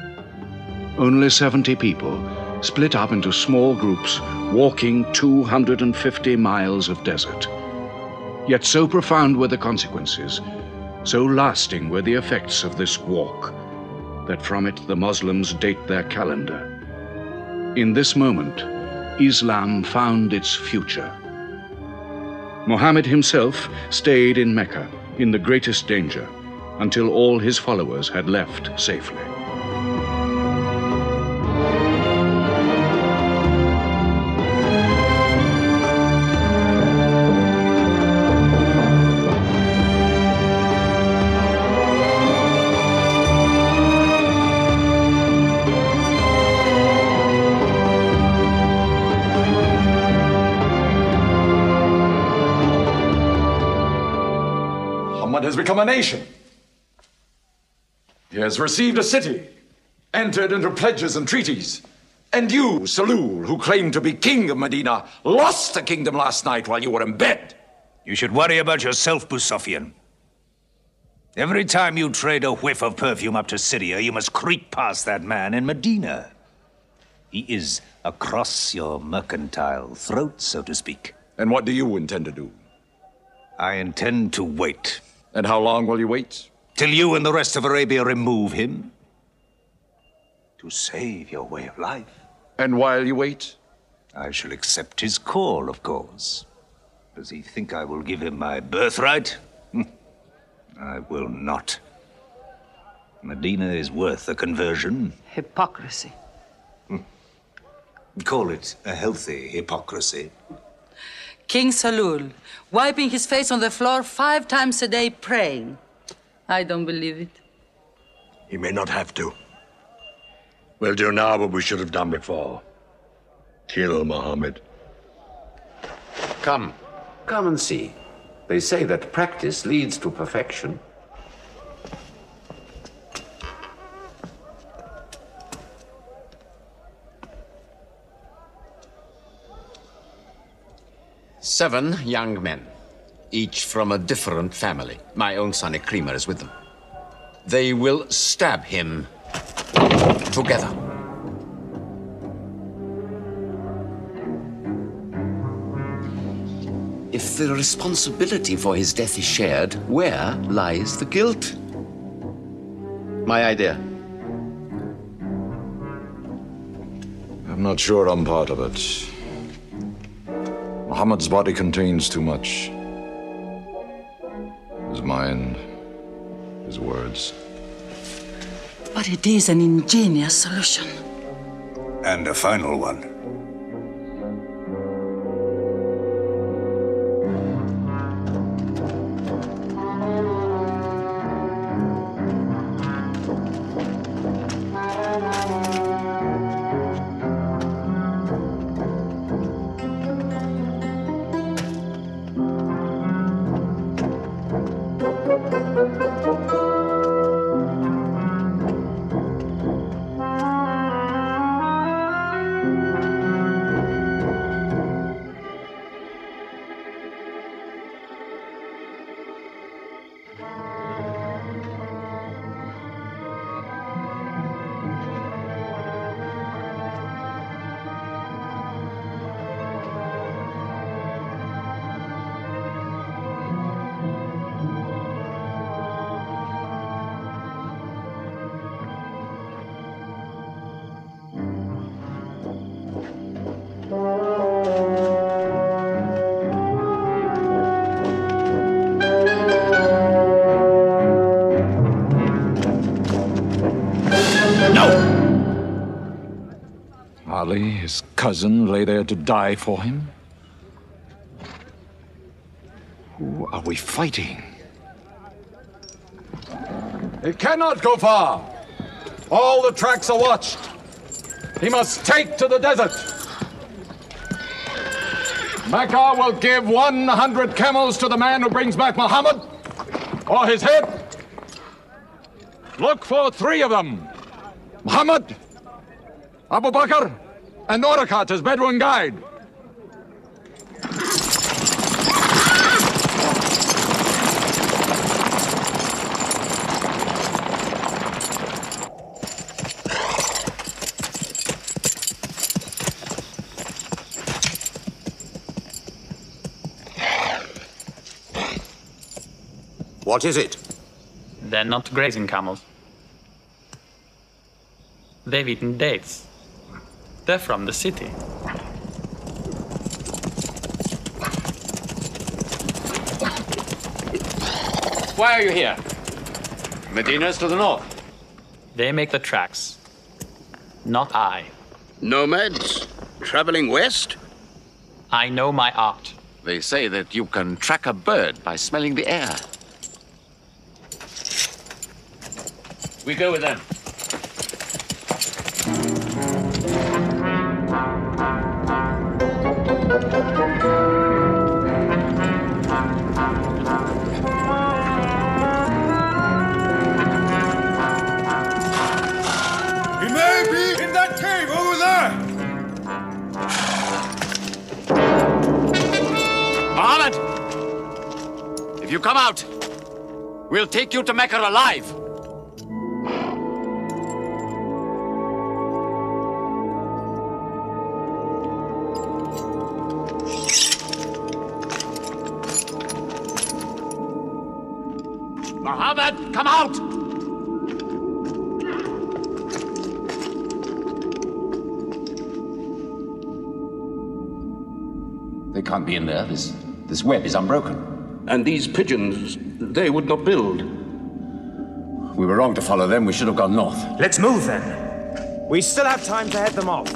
Only 70 people, split up into small groups, walking 250 miles of desert. Yet so profound were the consequences, so lasting were the effects of this walk, that from it the Muslims date their calendar. In this moment, Islam found its future. Mohammed himself stayed in Mecca in the greatest danger until all his followers had left safely. Has become a nation. He has received a city, entered into pledges and treaties. And you, Salul, who claimed to be king of Medina, lost the kingdom last night while you were in bed. You should worry about yourself, Busofian. Every time you trade a whiff of perfume up to Syria, you must creep past that man in Medina. He is across your mercantile throat, so to speak. And what do you intend to do? I intend to wait. And how long will you wait? Till you and the rest of Arabia remove him. To save your way of life. And while you wait? I shall accept his call, of course. Does he think I will give him my birthright? I will not. Medina is worth a conversion. Hypocrisy. Call it a healthy hypocrisy. King Salul, wiping his face on the floor 5 times a day, praying. I don't believe it. He may not have to. We'll do now what we should have done before. Kill Mohammed. Come and see. They say that practice leads to perfection. Seven young men, each from a different family. My own son Ikrimah is with them. They will stab him together. If the responsibility for his death is shared, where lies the guilt? My idea. I'm not sure I'm part of it. Mohammed's body contains too much. His mind, his words. But it is an ingenious solution. And a final one. Ali, his cousin, lay there to die for him? Who are we fighting? He cannot go far. All the tracks are watched. He must take to the desert. Mecca will give 100 camels to the man who brings back Muhammad, or his head. Look for 3 of them. Muhammad, Abu Bakr, and Orakat as Bedouin guide. What is it? They're not grazing camels. They've eaten dates. They're from the city. Why are you here? Medina's to the north. They make the tracks, not I. Nomads? Traveling west? I know my art. They say that you can track a bird by smelling the air. We go with them. He may be in that cave over there! Mohammed! If you come out, we'll take you to Mecca alive. Mohammed, come out! They can't be in there. This web is unbroken. And these pigeons, they would not build. We were wrong to follow them. We should have gone north. Let's move then. We still have time to head them off.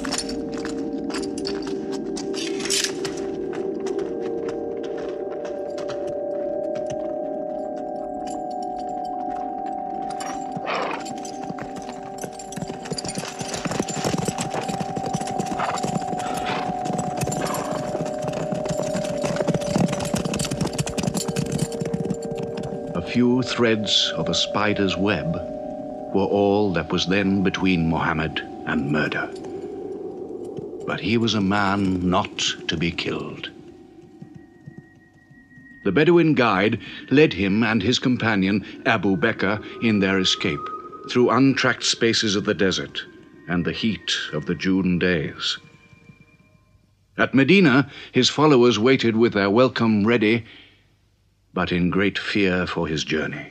few threads of a spider's web were all that was then between Mohammed and murder. But he was a man not to be killed. The Bedouin guide led him and his companion, Abu Bakr, in their escape through untracked spaces of the desert and the heat of the June days. At Medina, his followers waited with their welcome ready, but in great fear for his journey.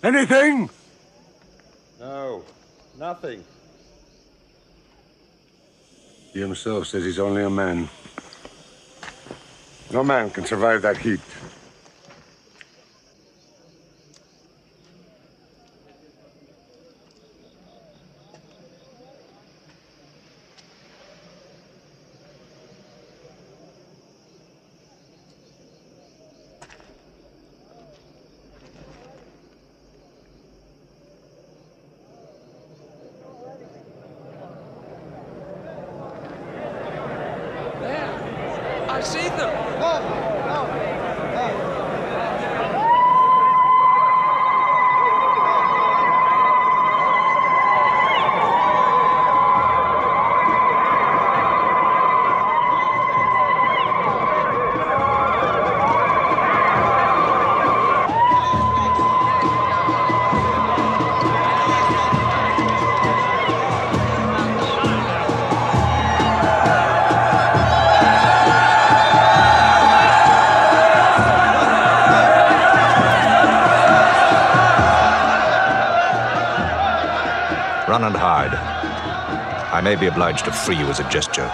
Anything? No, nothing. He himself says he's only a man. No man can survive that heat. I see them! Run and hide. I may be obliged to free you as a gesture.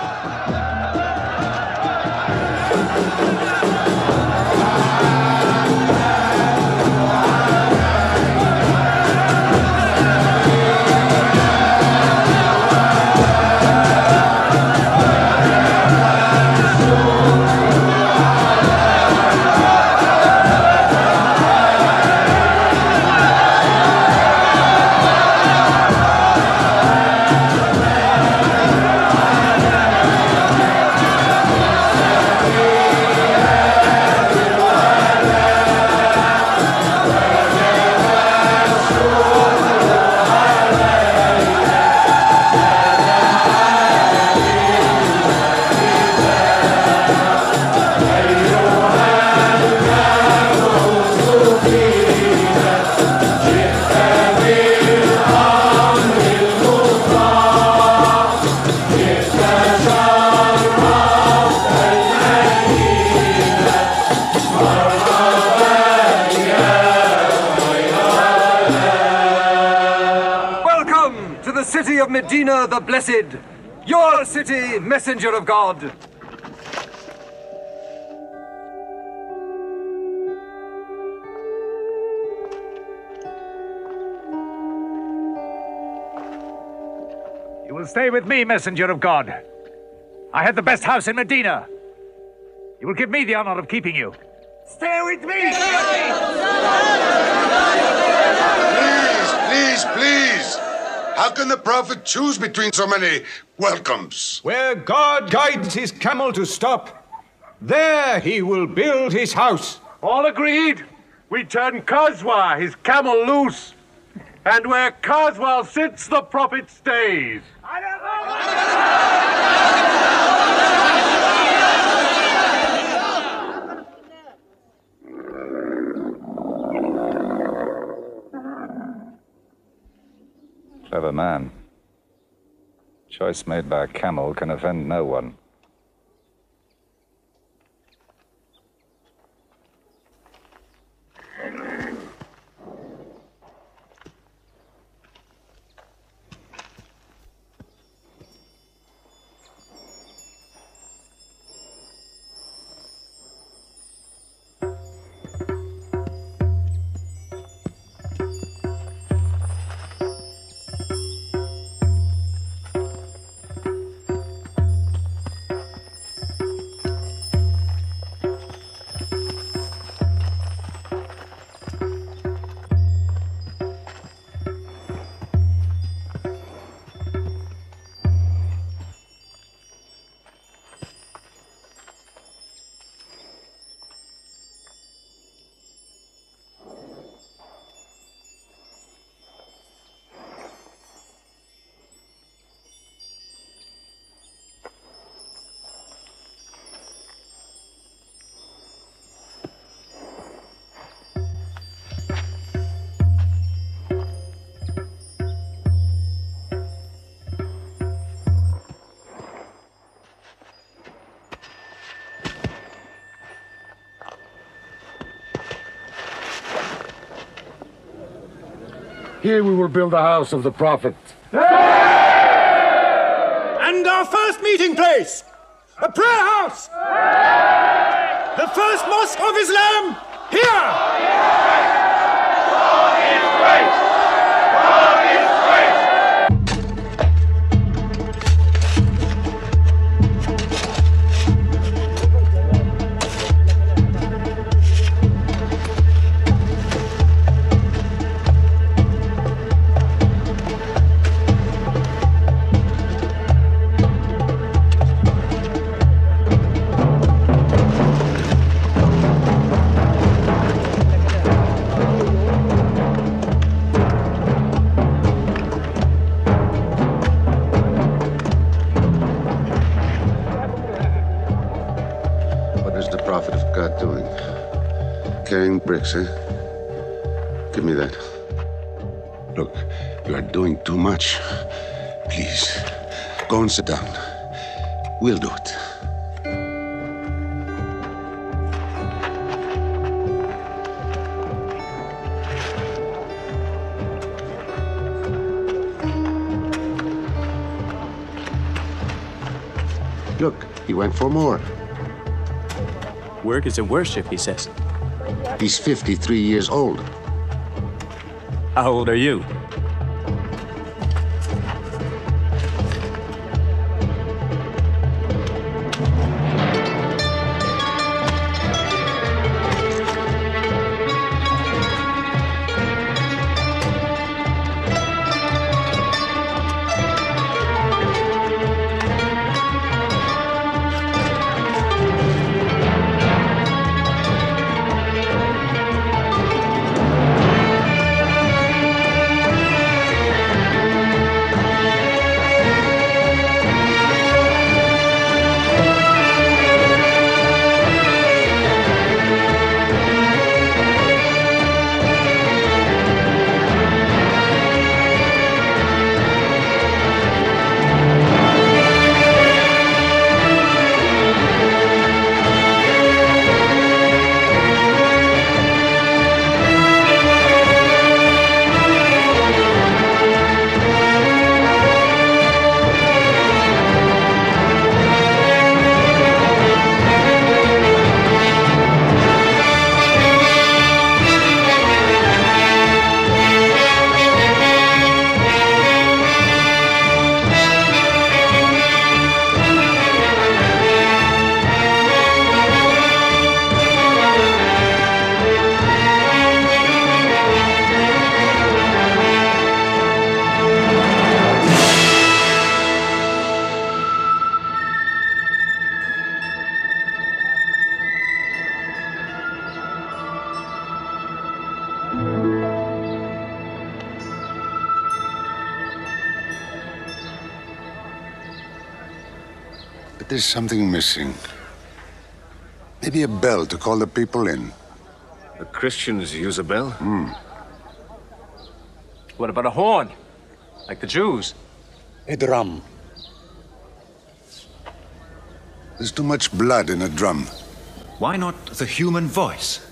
City of Medina the Blessed, your city, messenger of God. You will stay with me, messenger of God. I have the best house in Medina. You will give me the honor of keeping you. Stay with me! Please! How can the Prophet choose between so many welcomes? Where God guides his camel to stop, there he will build his house. All agreed. We turn Kazwa, his camel, loose. And where Kazwa sits, the Prophet stays. Clever man. Choice made by a camel can offend no one. Here we will build the house of the Prophet. And our first meeting place, a prayer house. The first mosque of Islam, here. God is great. God is great. Carrying bricks, eh? Give me that. Look, you are doing too much. Please, go and sit down. We'll do it. Look, he went for more. Work is a worship, he says. He's 53 years old. How old are you? But there's something missing. Maybe a bell to call the people in. The Christians use a bell? What about a horn? Like the Jews? A drum. There's too much blood in a drum. Why not the human voice?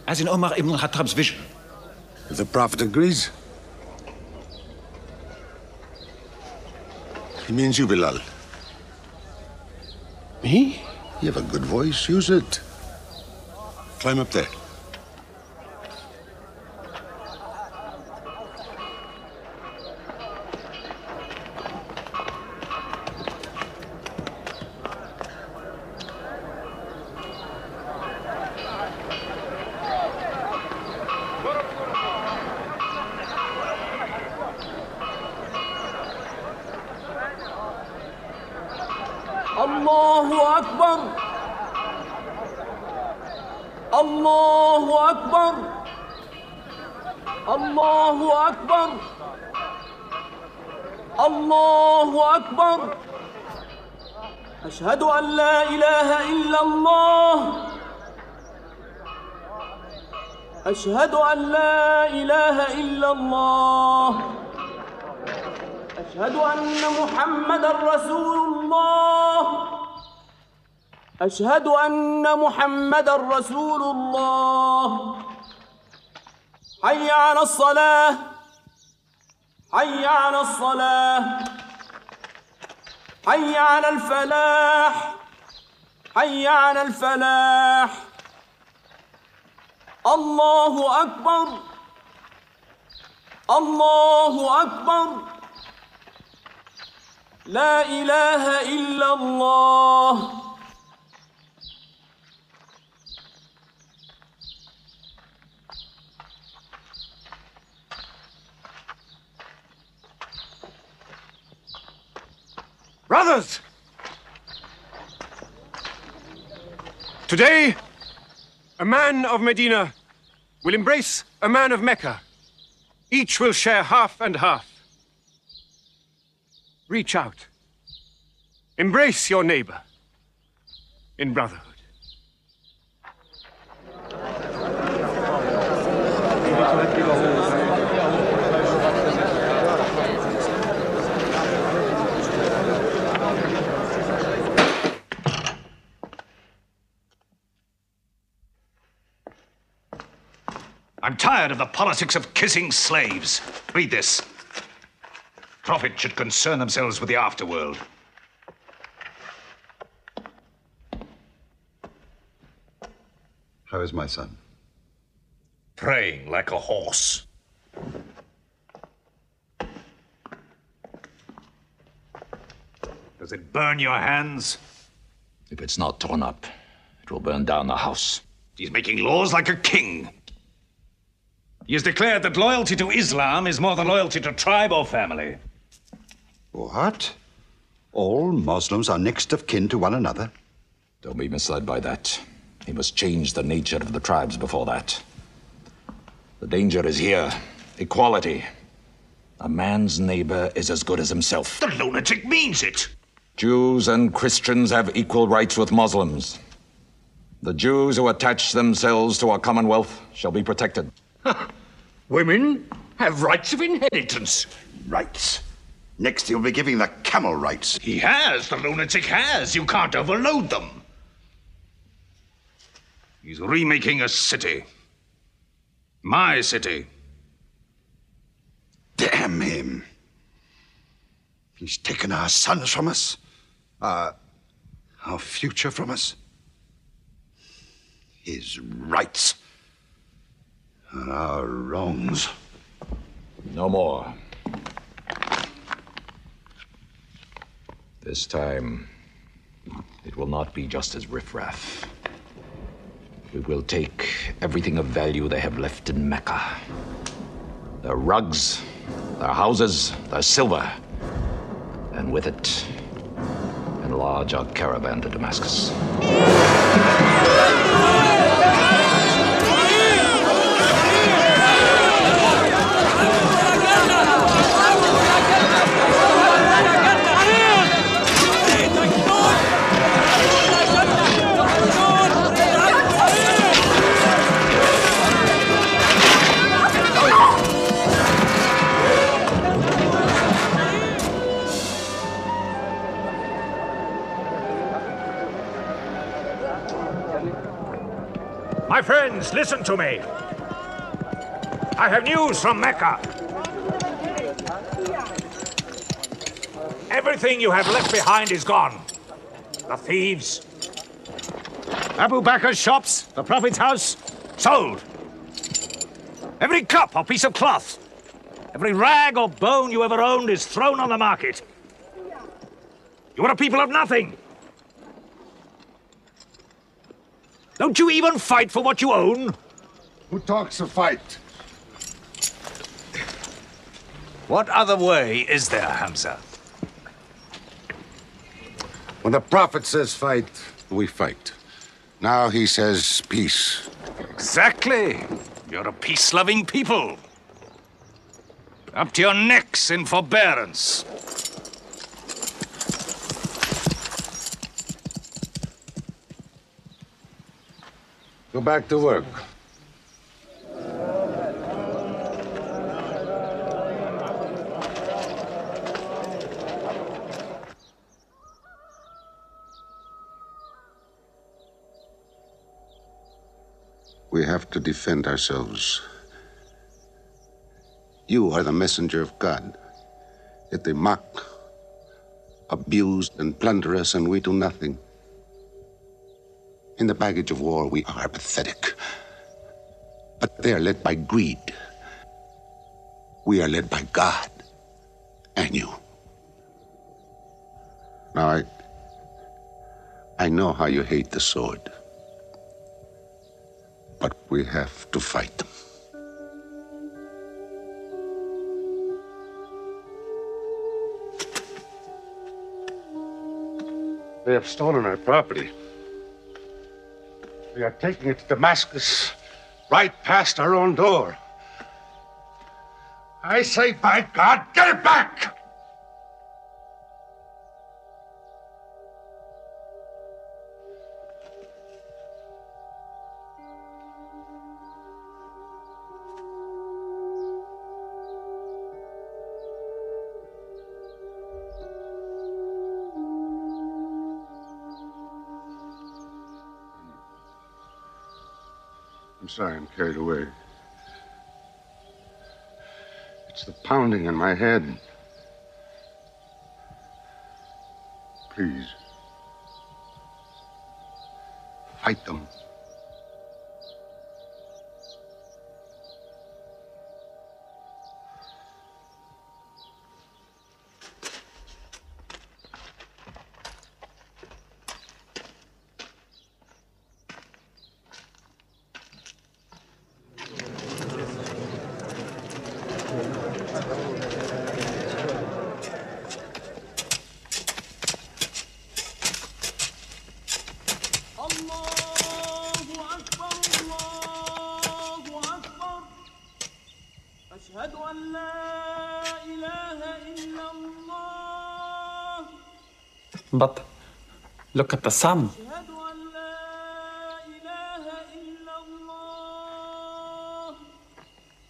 As in Omar ibn al-Khattab's vision. If the Prophet agrees. He means you, Bilal. Me? You have a good voice. Use it. Climb up there. الله أكبر الله أكبر الله أكبر الله أكبر أشهد أن لا إله إلا الله أشهد أن لا إله إلا الله أشهد أن محمدًا رسول الله أشهد أن محمدًا رسول الله حي على الصلاة حي على الصلاة حي على الفلاح حي على الفلاح الله أكبر الله أكبر لا إله إلا الله. Brothers! Today, a man of Medina will embrace a man of Mecca. Each will share half and half. Reach out. Embrace your neighbor in brotherhood. I'm tired of the politics of kissing slaves. Read this. Prophet should concern themselves with the afterworld. How is my son? Praying like a horse. Does it burn your hands? If it's not torn up, it will burn down the house. He's making laws like a king. He has declared that loyalty to Islam is more than loyalty to tribe or family. What? All Muslims are next of kin to one another? Don't be misled by that. He must change the nature of the tribes before that. The danger is here. Equality. A man's neighbor is as good as himself. The lunatic means it. Jews and Christians have equal rights with Muslims. The Jews who attach themselves to our commonwealth shall be protected. Women have rights of inheritance. Rights? Next he'll be giving the camel rights. He has. The lunatic has. You can't overload them. He's remaking a city. My city. Damn him. He's taken our sons from us. Our future from us. His rights. And our wrongs. No more. This time, it will not be just as riffraff. We will take everything of value they have left in Mecca. Their rugs, their houses, their silver. And with it, enlarge our caravan to Damascus. My friends, listen to me. I have news from Mecca. Everything you have left behind is gone. The thieves. Abu Bakr's shops, the Prophet's house, sold. Every cup or piece of cloth, every rag or bone you ever owned is thrown on the market. You are a people of nothing. Don't you even fight for what you own? Who talks of fight? What other way is there, Hamza? When the Prophet says fight, we fight. Now he says peace. Exactly. You're a peace-loving people. Up to your necks in forbearance. Go back to work. We have to defend ourselves. You are the messenger of God. Yet they mock, abuse, and plunder us, and we do nothing. In the baggage of war, we are pathetic. But they are led by greed. We are led by God and you. Now, I know how you hate the sword. But we have to fight them. They have stolen our property. They are taking it to Damascus, right past our own door. I say, by God, get it back! I'm sorry, I'm carried away. It's the pounding in my head. Please. Fight them. أشهد أن لا إله إلا الله. But look at the sun. أشهد أن لا إله إلا الله.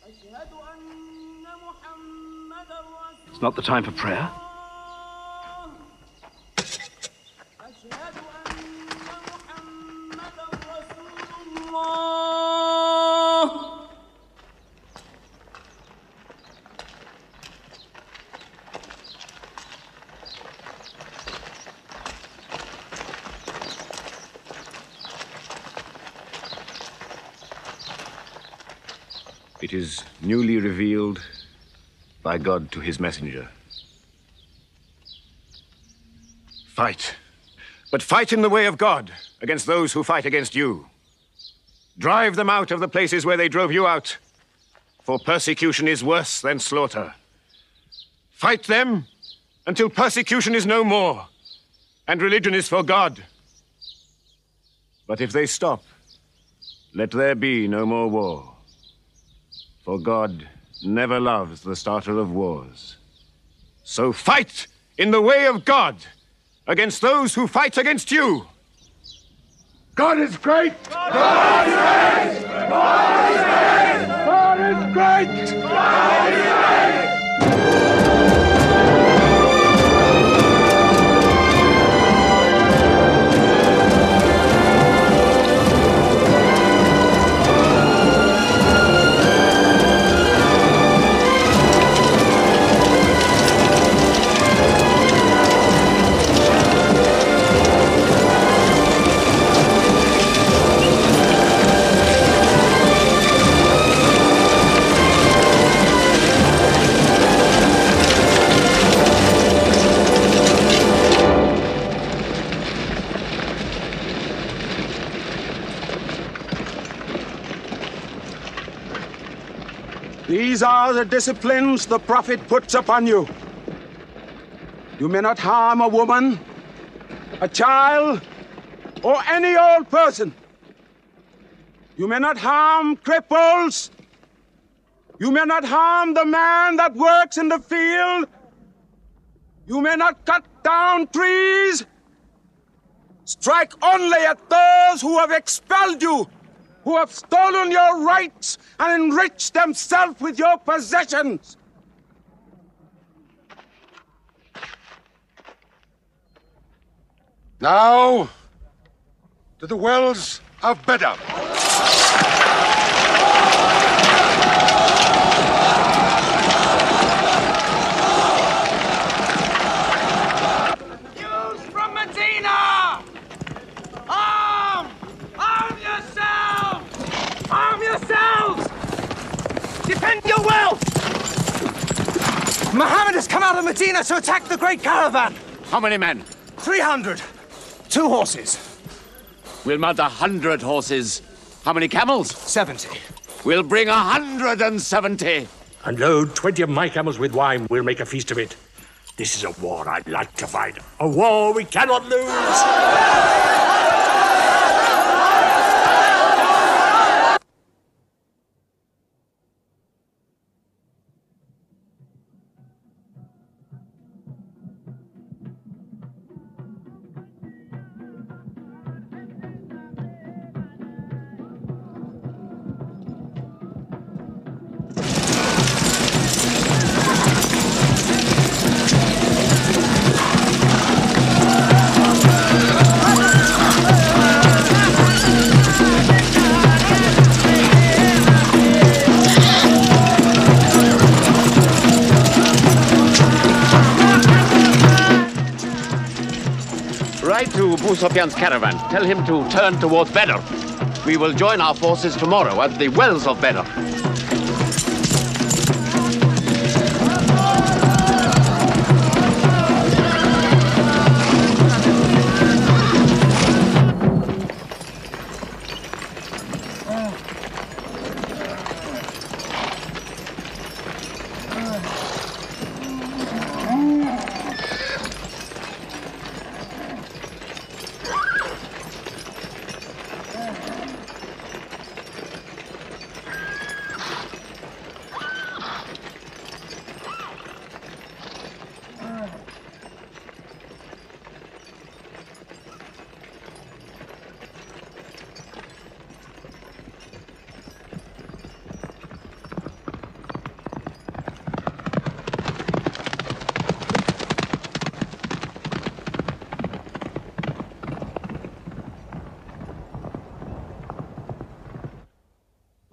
أشهد أن محمدا رسول. It's not the time for prayer. أشهد أن محمدا رسول الله. It is newly revealed by God to his messenger. Fight. But fight in the way of God against those who fight against you. Drive them out of the places where they drove you out, for persecution is worse than slaughter. Fight them until persecution is no more and religion is for God. But if they stop, let there be no more war. For God never loves the starter of wars. So fight in the way of God against those who fight against you. God is great! God is great! God is great! God is great! God is great! These are the disciplines the Prophet puts upon you. You may not harm a woman, a child, or any old person. You may not harm cripples. You may not harm the man that works in the field. You may not cut down trees. Strike only at those who have expelled you, who have stolen your rights and enriched themselves with your possessions. Now, to the wells of Bedab. out of Medina to attack the great caravan. How many men? 300. 2 horses. We'll mount 100 horses. How many camels? 70. We'll bring 170. And load 20 of my camels with wine. We'll make a feast of it. This is a war I'd like to fight. A war we cannot lose. Write to Abu Sufyan's caravan. Tell him to turn towards Badr. We will join our forces tomorrow at the wells of Badr.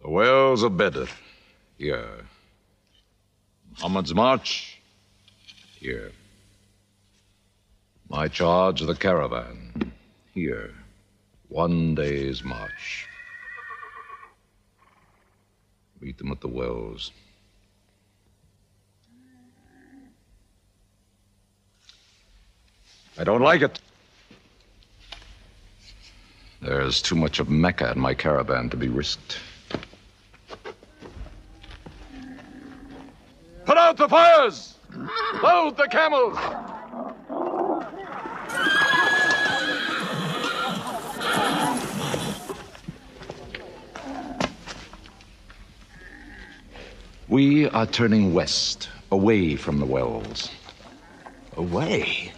Wells of Badr, here. Muhammad's march, here. My charge of the caravan, here. 1 day's march. Meet them at the wells. I don't like it. There's too much of Mecca in my caravan to be risked. Put out the fires! Load the camels! We are turning west, away from the wells. Away?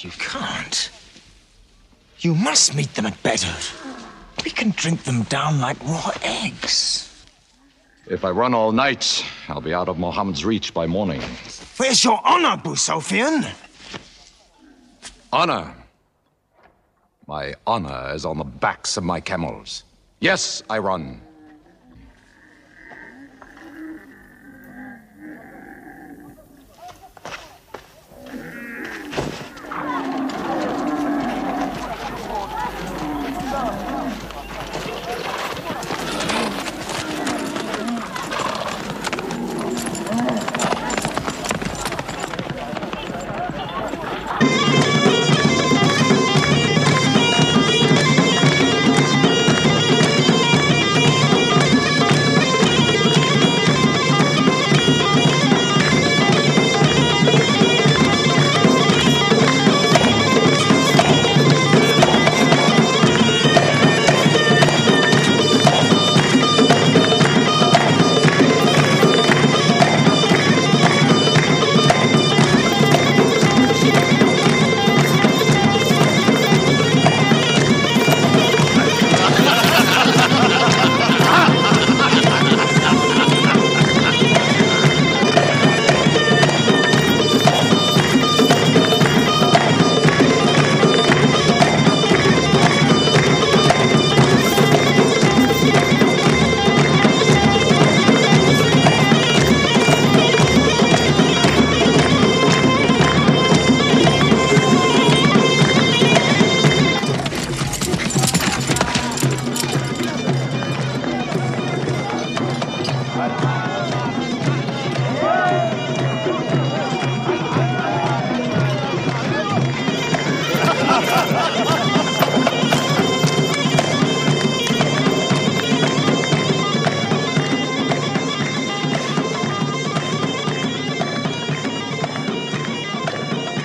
You can't. You must meet them at Badr. We can drink them down like raw eggs. If I run all night, I'll be out of Mohammed's reach by morning. Where's your honor, Abu Sufyan? Honor? My honor is on the backs of my camels. Yes, I run.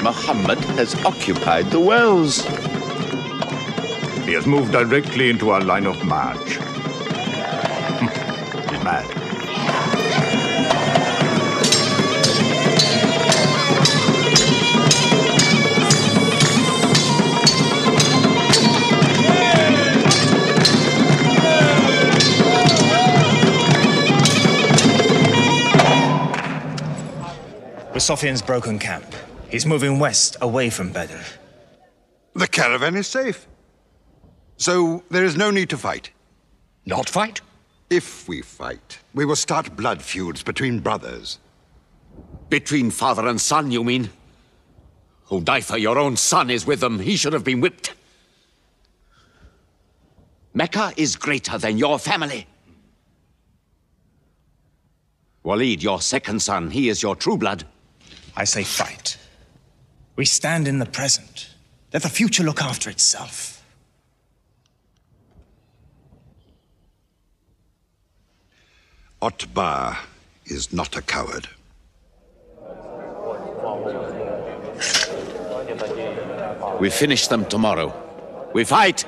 Mohammed has occupied the wells. He has moved directly into our line of march. He's mad. Sofian's broken camp. He's moving west, away from Badr. The caravan is safe. So there is no need to fight. Not fight? If we fight, we will start blood feuds between brothers. Between father and son, you mean? Hudayfa, your own son, is with them. He should have been whipped. Mecca is greater than your family. Walid, your second son, he is your true blood. I say fight. We stand in the present. Let the future look after itself. Otbah is not a coward. We finish them tomorrow. We fight!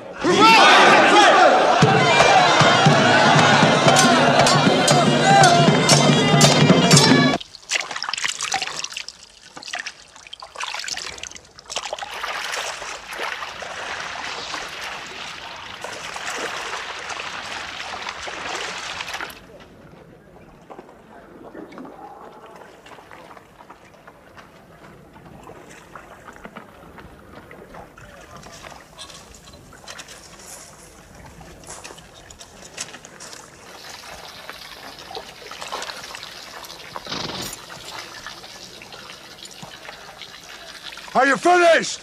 Are you finished?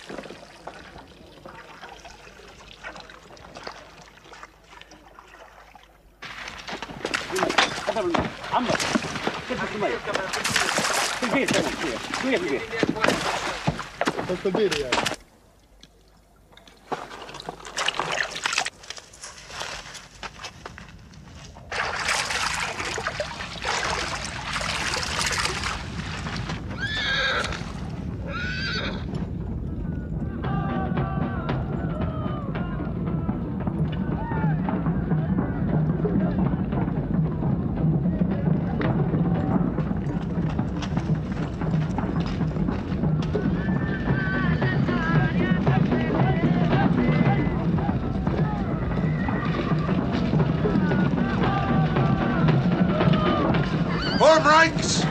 Form ranks!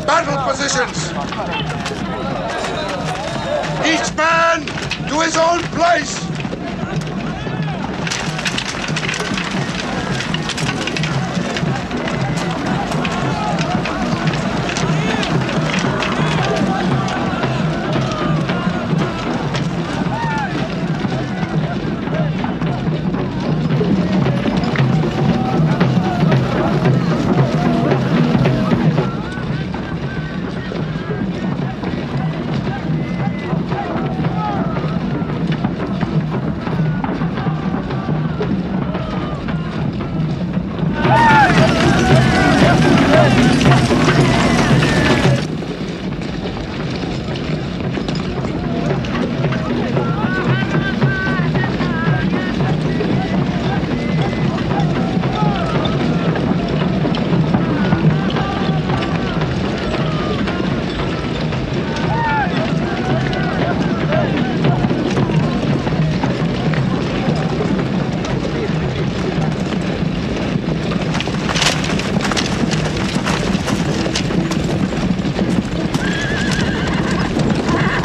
Battle positions! Each man to his own place!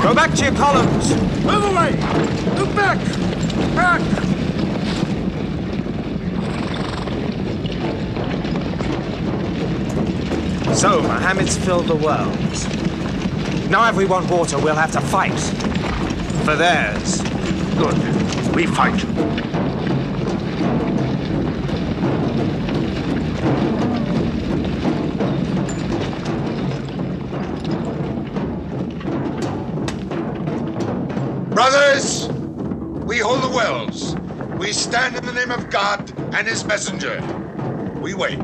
Go back to your columns! Move away! Move back! Back! So, Mohammed's filled the world. Now if we want water, we'll have to fight. For theirs. Good. We fight. Brothers, we hold the wells. We stand in the name of God and his messenger. We wait.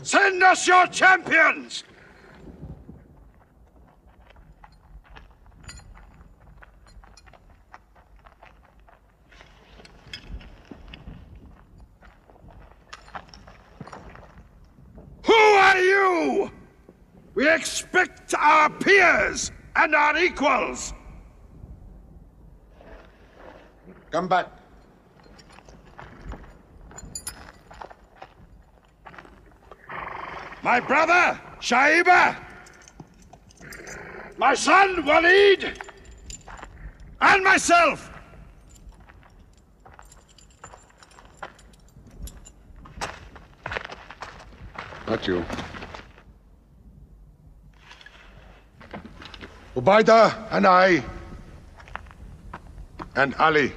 Send us your champions! Who are you? We expect our peers and our equals. Come back. My brother, Shaiba. My son, Walid. And myself. Not you. Ubaidah and I. And Ali.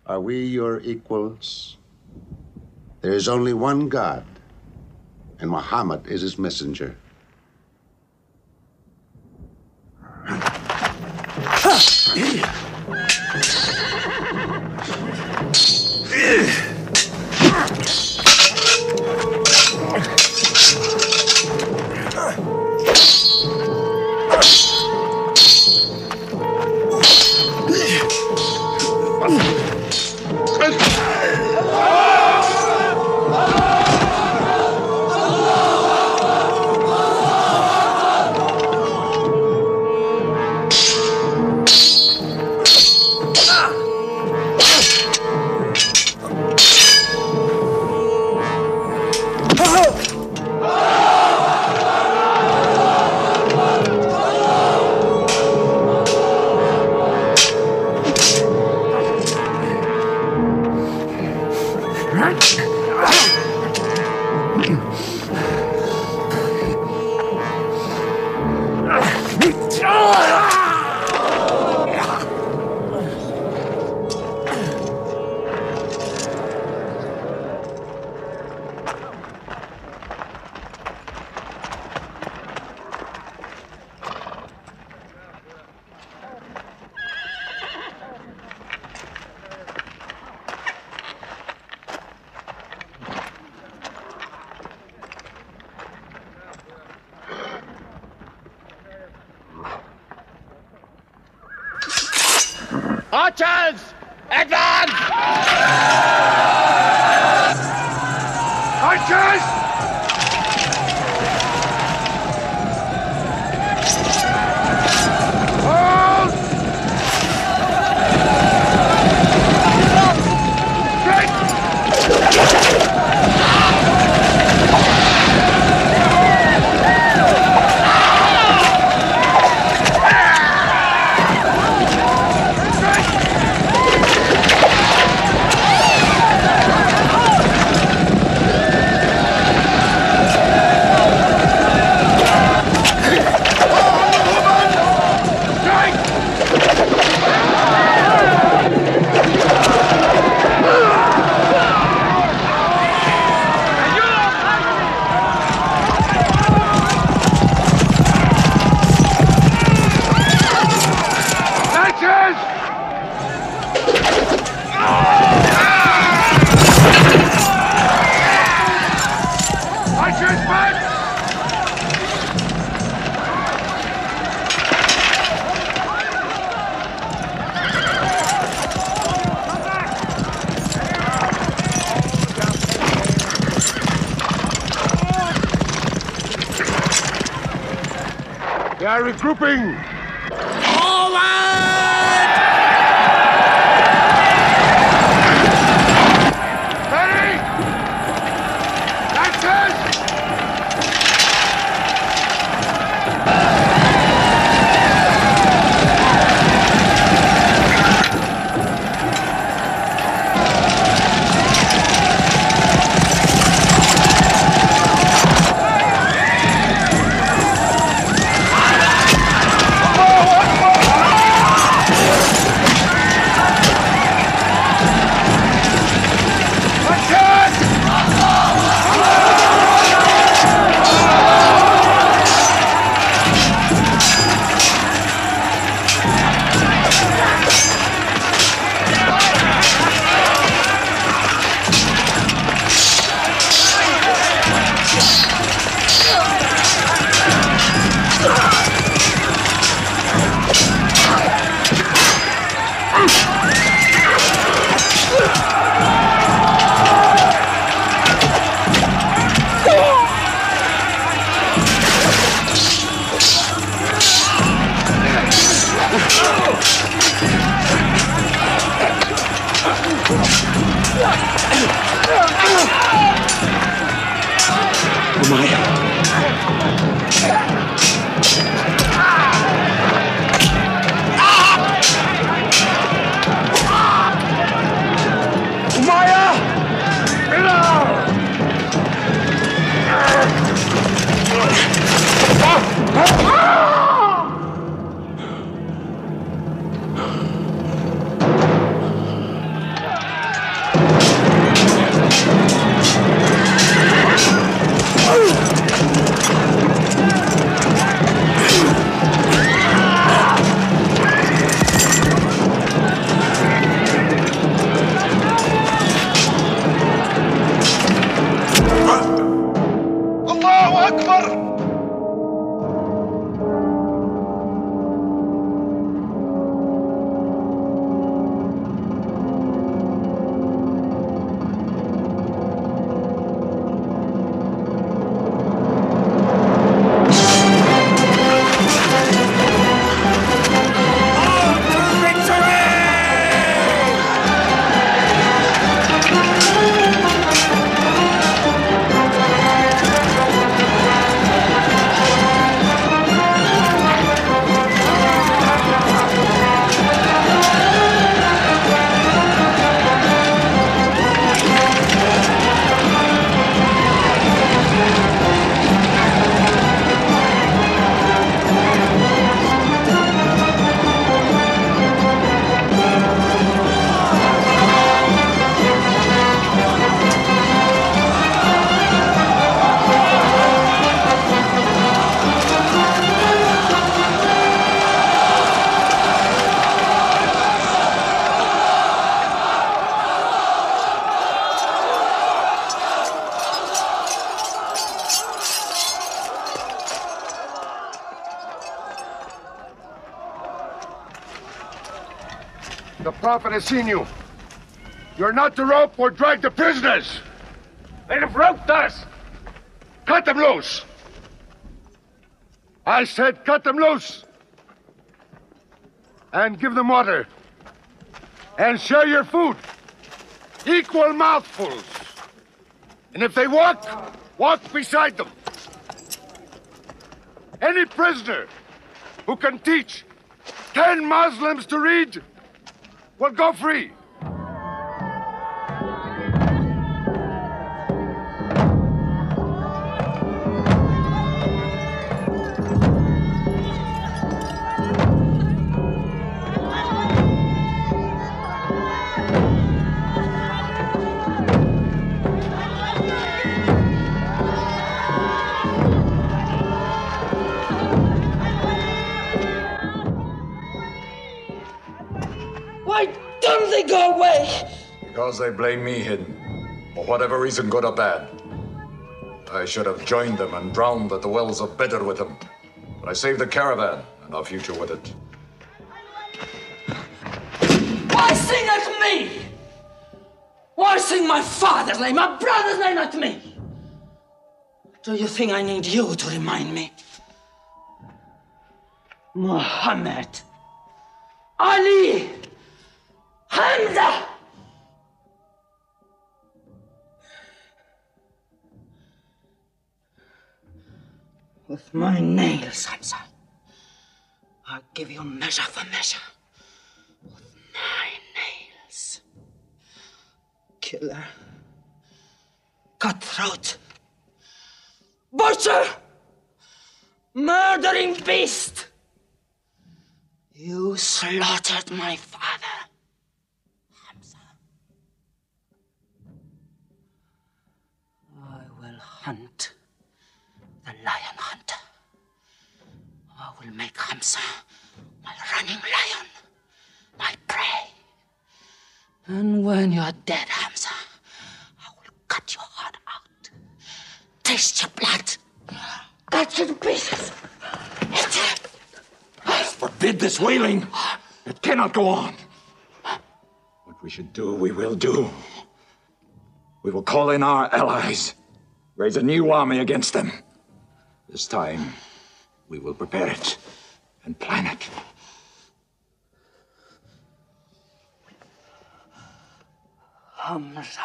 Are we your equals? There is only one God, and Muhammad is his messenger. Archers! Advance! Archers! Hold! are regrouping! Ready? That's it! The Prophet has seen you. You're not to rope or drag the prisoners. They have roped us. Cut them loose. I said cut them loose. And give them water. And share your food. Equal mouthfuls. And if they walk, walk beside them. Any prisoner who can teach 10 Muslims to read will go free. Why don't they go away? Because they blame me, Hidden. For whatever reason, good or bad. I should have joined them and drowned at the wells of Badr with them. But I saved the caravan and our future with it. Why sing at me? Why sing my father's name, my brother's name at me? Do you think I need you to remind me? Mohammed, Ali, Hamza. With my nails, Hamza, I'll give you measure for measure. With my nails. Killer. Cutthroat. Butcher. Murdering beast. You slaughtered my father, Hamza. I will hunt the lion hunter. I will make Hamza my running lion, my prey. And when you're dead, Hamza, I will cut your heart out, taste your blood, cut you to pieces, eat it. Forbid this wailing. It cannot go on. What we should do, we will do. We will call in our allies, raise a new army against them. This time, we will prepare it and plan it. Hamza.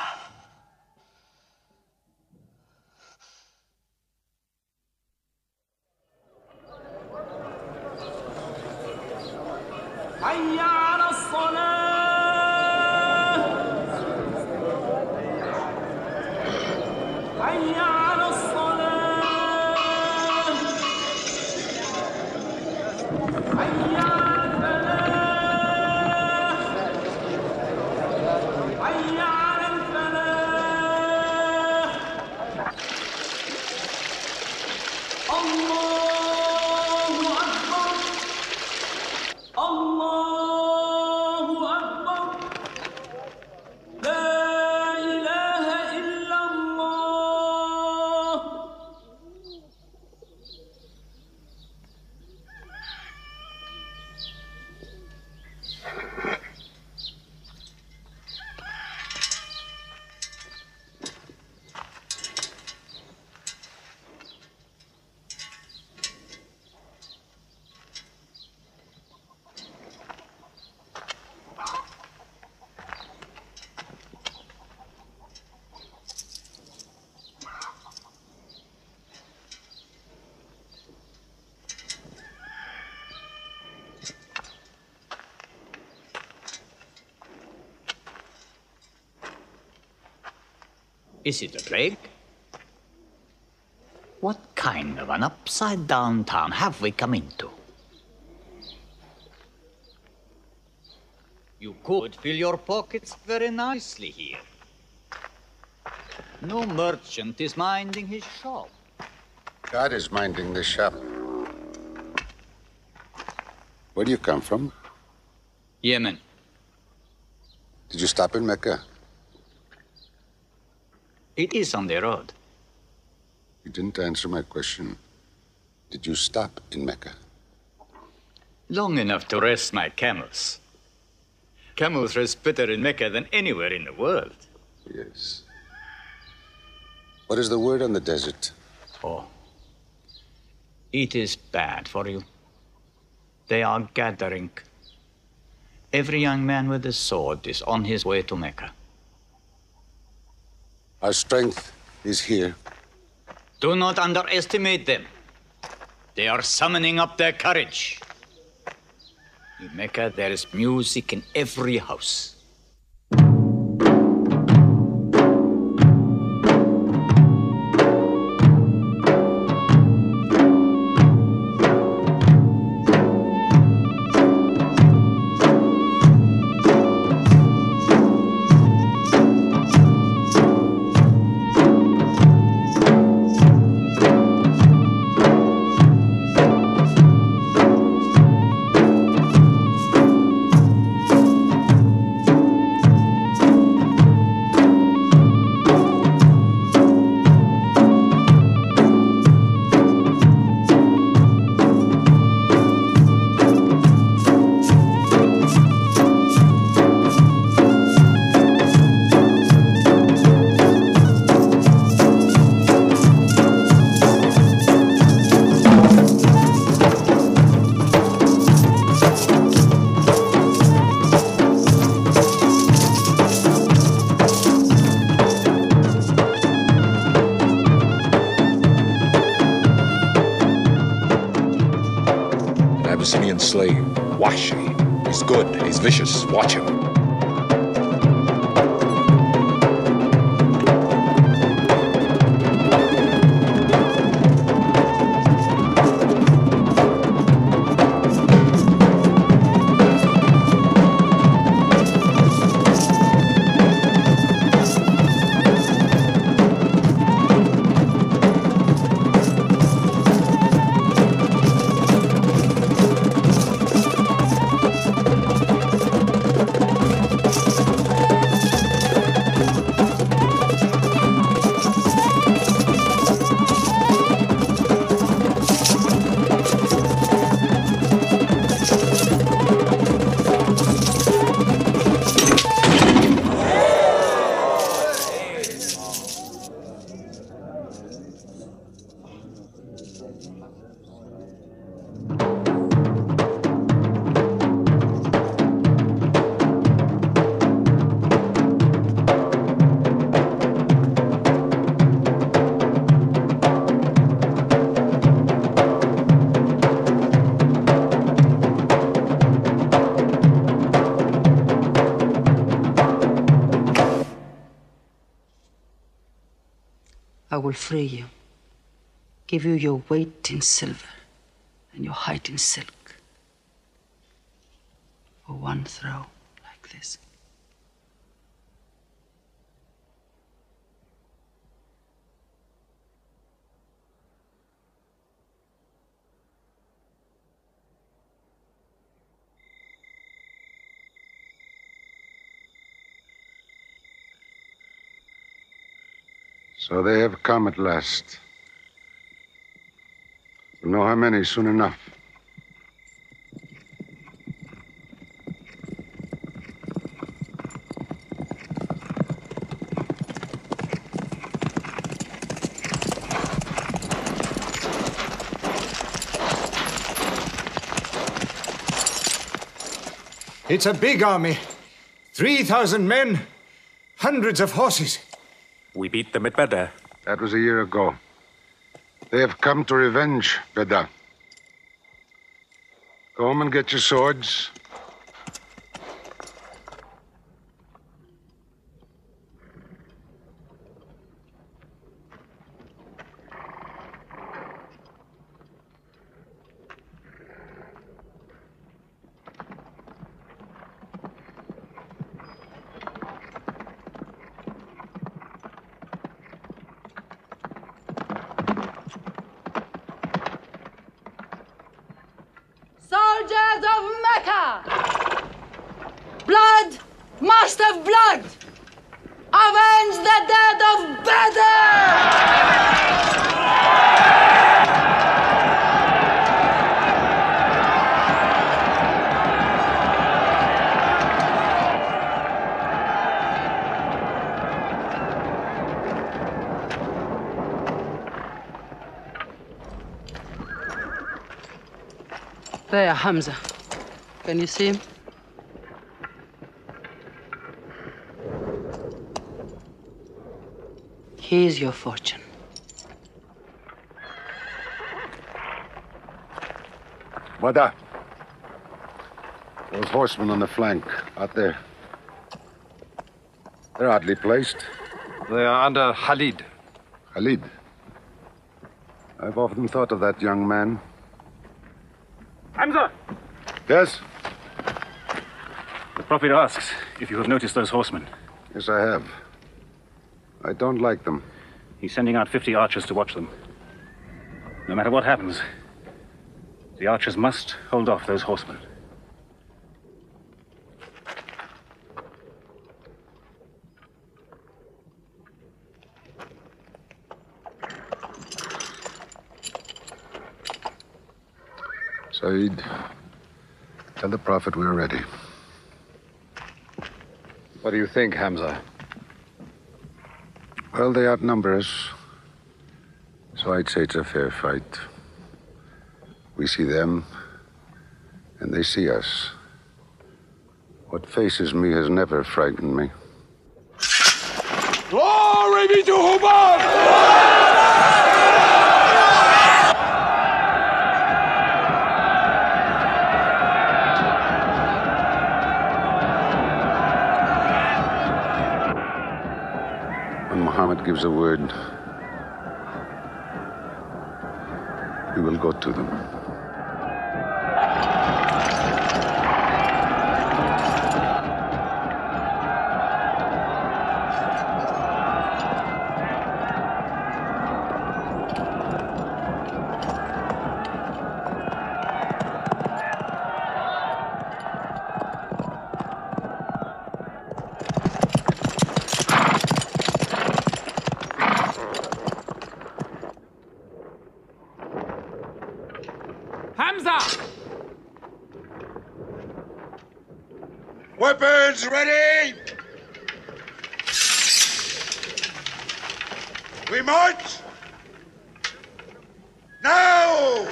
حي على الصلاة حي على الصلاة حي على الفلاح حي على الفلاح الله أكبر الله أكبر لا إله إلا الله. Is it a plague? What kind of an upside-down town have we come into? You could fill your pockets very nicely here. No merchant is minding his shop. God is minding the shop. Where do you come from? Yemen. Did you stop in Mecca? It is on the road. You didn't answer my question. Did you stop in Mecca? Long enough to rest my camels. Camels rest better in Mecca than anywhere in the world. Yes. What is the word on the desert? Oh. It is bad for you. They are gathering. Every young man with a sword is on his way to Mecca. Our strength is here. Do not underestimate them. They are summoning up their courage. In Mecca, there is music in every house. Abyssinian slave, Washi. He's good, he's vicious. Watch him. I will free you, give you your weight in silver and your height in silk for one throw like this. So they have come at last. We'll know how many soon enough. It's a big army. 3,000 men, hundreds of horses. We beat them at Badr. That was a year ago. They have come to revenge, Badr. Go home and get your swords. Soldiers of Mecca! Blood must have blood! Avenge the dead of Badr! There, Hamza. Can you see him? Here's your fortune. Badr. Those horsemen on the flank, out there. They're oddly placed. They are under Khalid. Khalid? I've often thought of that young man. Hamza! Yes? The Prophet asks if you have noticed those horsemen. Yes, I have. I don't like them. He's sending out 50 archers to watch them. No matter what happens, the archers must hold off those horsemen. Syed, tell the Prophet we're ready. What do you think, Hamza? Well, they outnumber us. So I'd say it's a fair fight. We see them, and they see us. What faces me has never frightened me. Glory be to Hubbard! gives a word, we will go to them. Weapons ready! We march! Now!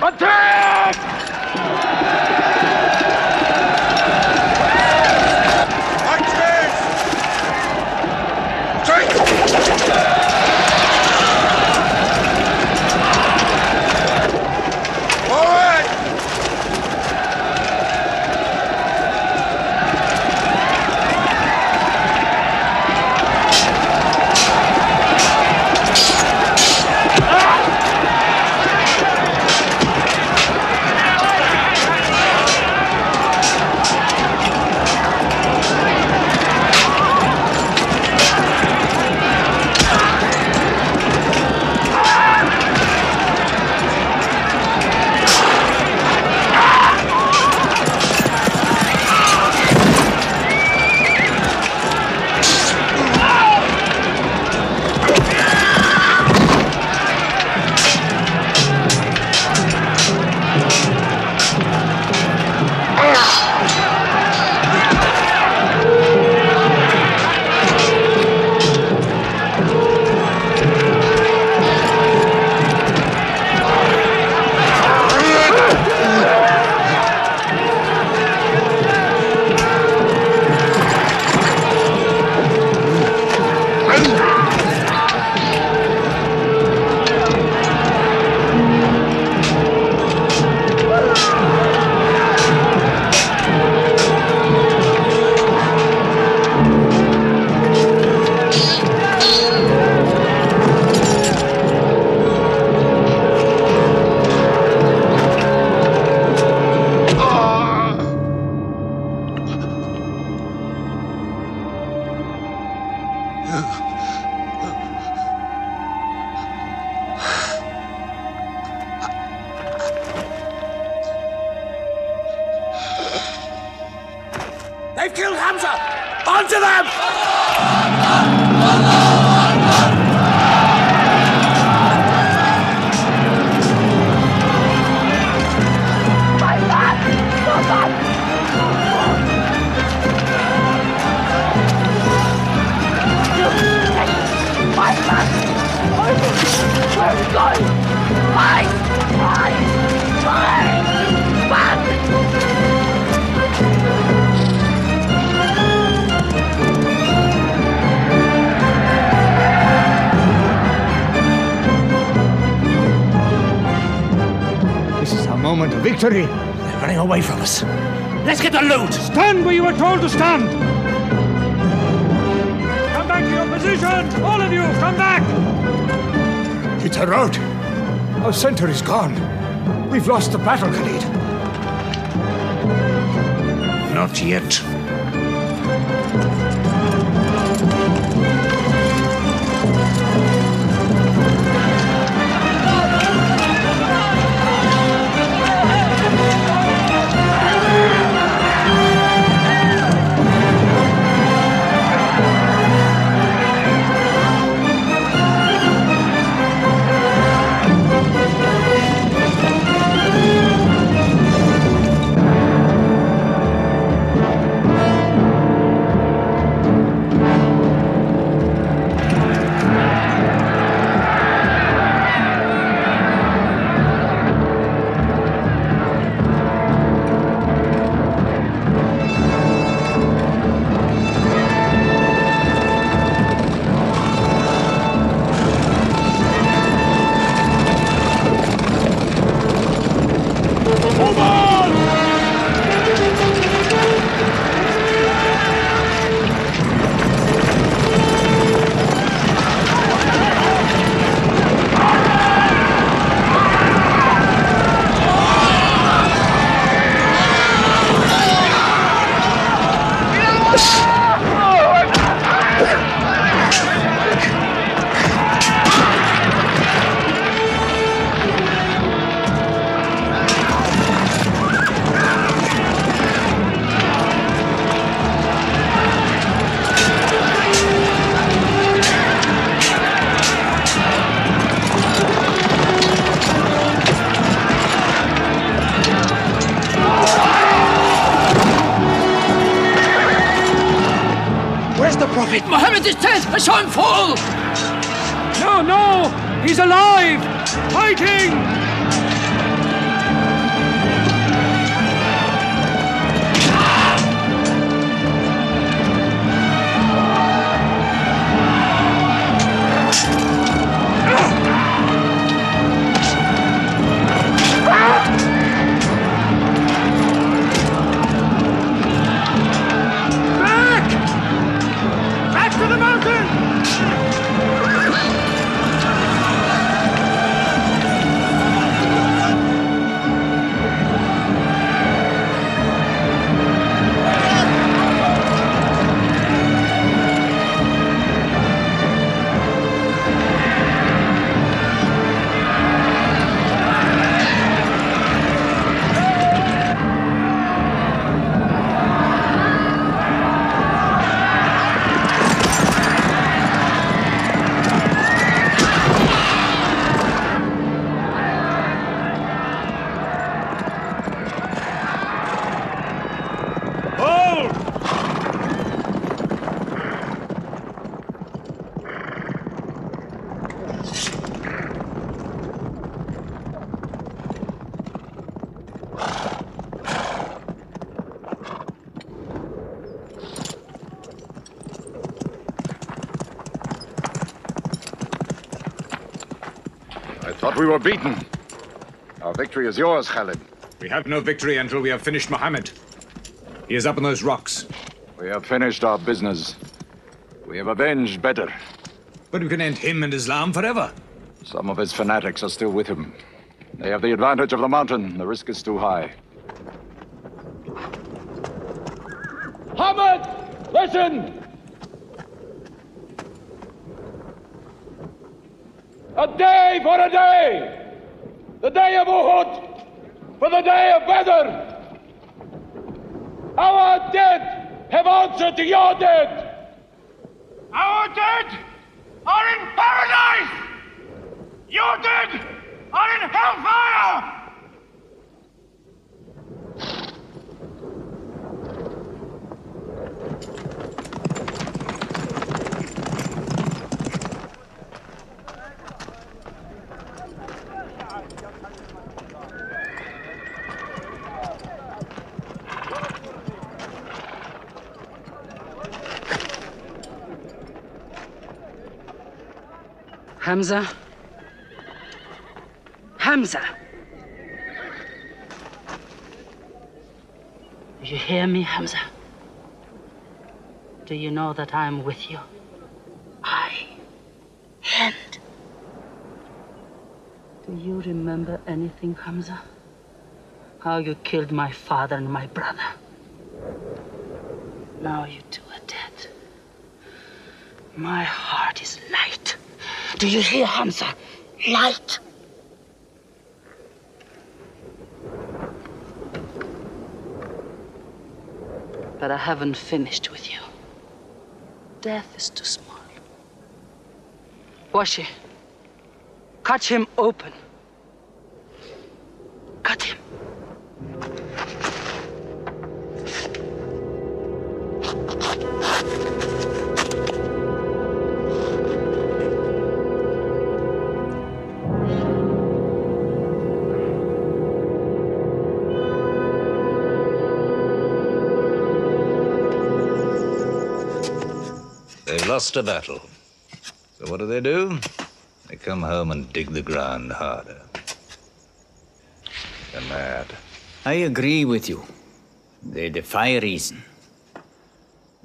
Attack! Marches! Forward! They've killed Hamza! Onto them! This is our moment of victory. They're running away from us. Let's get the loot! Stand where you were told to stand! Come back to your position! All of you, come back! It's a rout. Our center is gone. We've lost the battle, Khalid. Not yet. dead! I saw him fall! No, no! He's alive! Fighting! Back to the mountain! I thought we were beaten. Our victory is yours, Khalid. We have no victory until we have finished Mohammed. He is up on those rocks. We have finished our business. We have avenged Badr. But we can end him and Islam forever. Some of his fanatics are still with him. They have the advantage of the mountain. The risk is too high. Mohammed, listen! A day for a day! The day of Uhud! For the day of Badr! Our dead have answered to your dead! Our dead are in paradise! Your dead are in hellfire! Hamza? Hamza! Do you hear me, Hamza? Do you know that I'm with you? And do you remember anything, Hamza? How you killed my father and my brother? Now you two are dead. My heart is light. Do you hear, Hamza? Light. But I haven't finished with you. Death is too small. Washi, cut him open. Cut him. They've lost a battle. So what do? They come home and dig the ground harder. They're mad. I agree with you. They defy reason.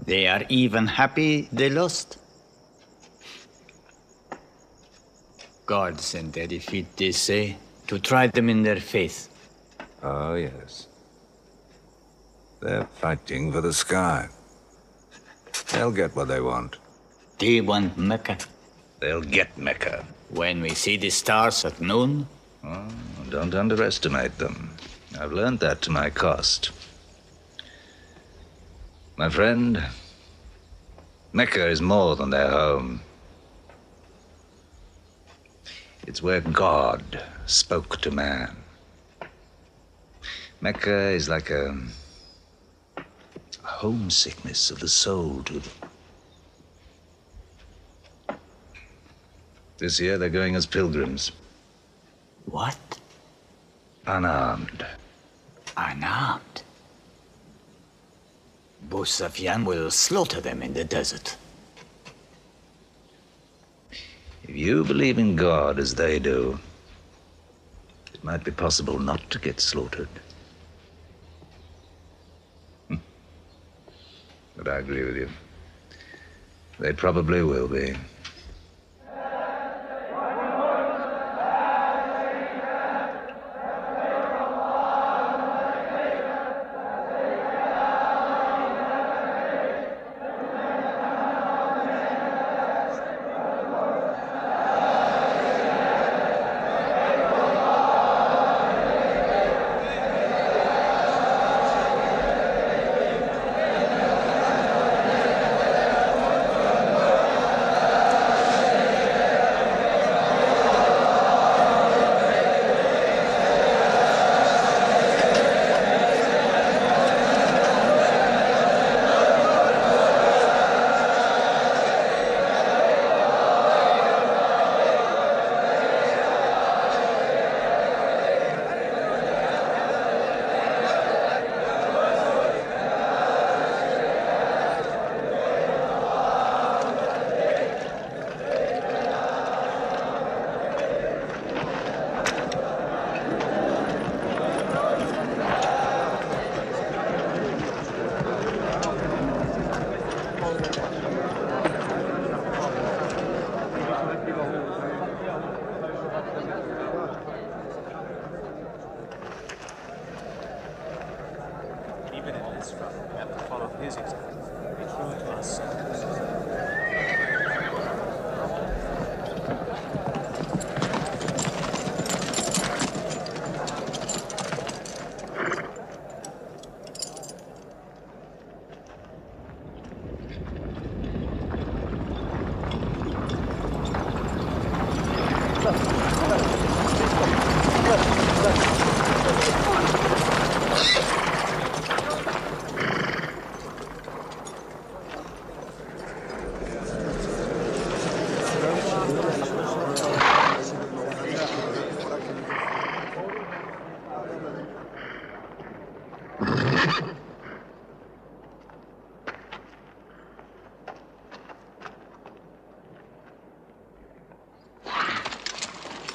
They are even happy they lost. God sent their defeat, they say, to try them in their faith. Oh, yes. They're fighting for the sky. They'll get what they want. They want Mecca. They'll get Mecca. When we see the stars at noon? Oh, don't underestimate them. I've learned that to my cost. My friend, Mecca is more than their home. It's where God spoke to man. Mecca is like a homesickness of the soul to them. This year they're going as pilgrims. What? Unarmed. Unarmed? Abu Sufyan will slaughter them in the desert. If you believe in God as they do, it might be possible not to get slaughtered. But I agree with you. They probably will be.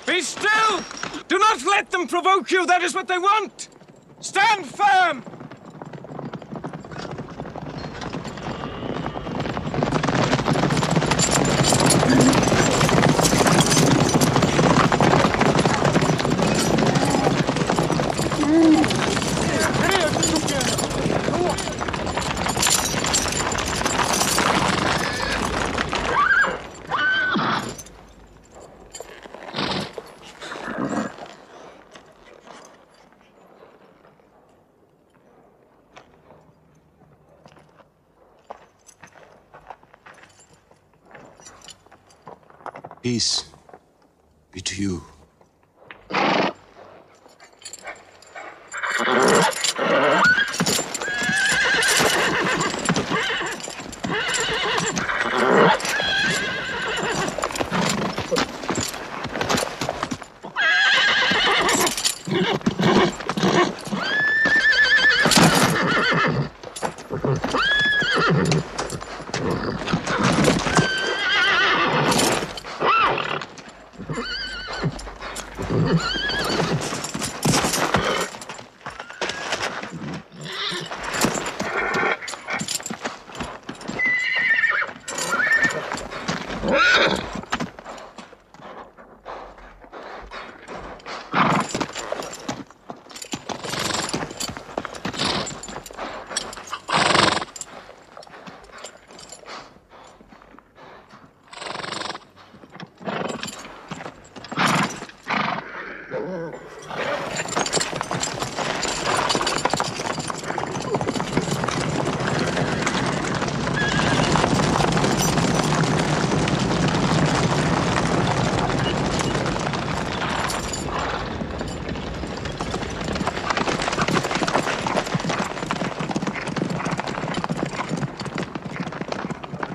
Be still! Do not let them provoke you! That is what they want! Stand firm! Peace be to you.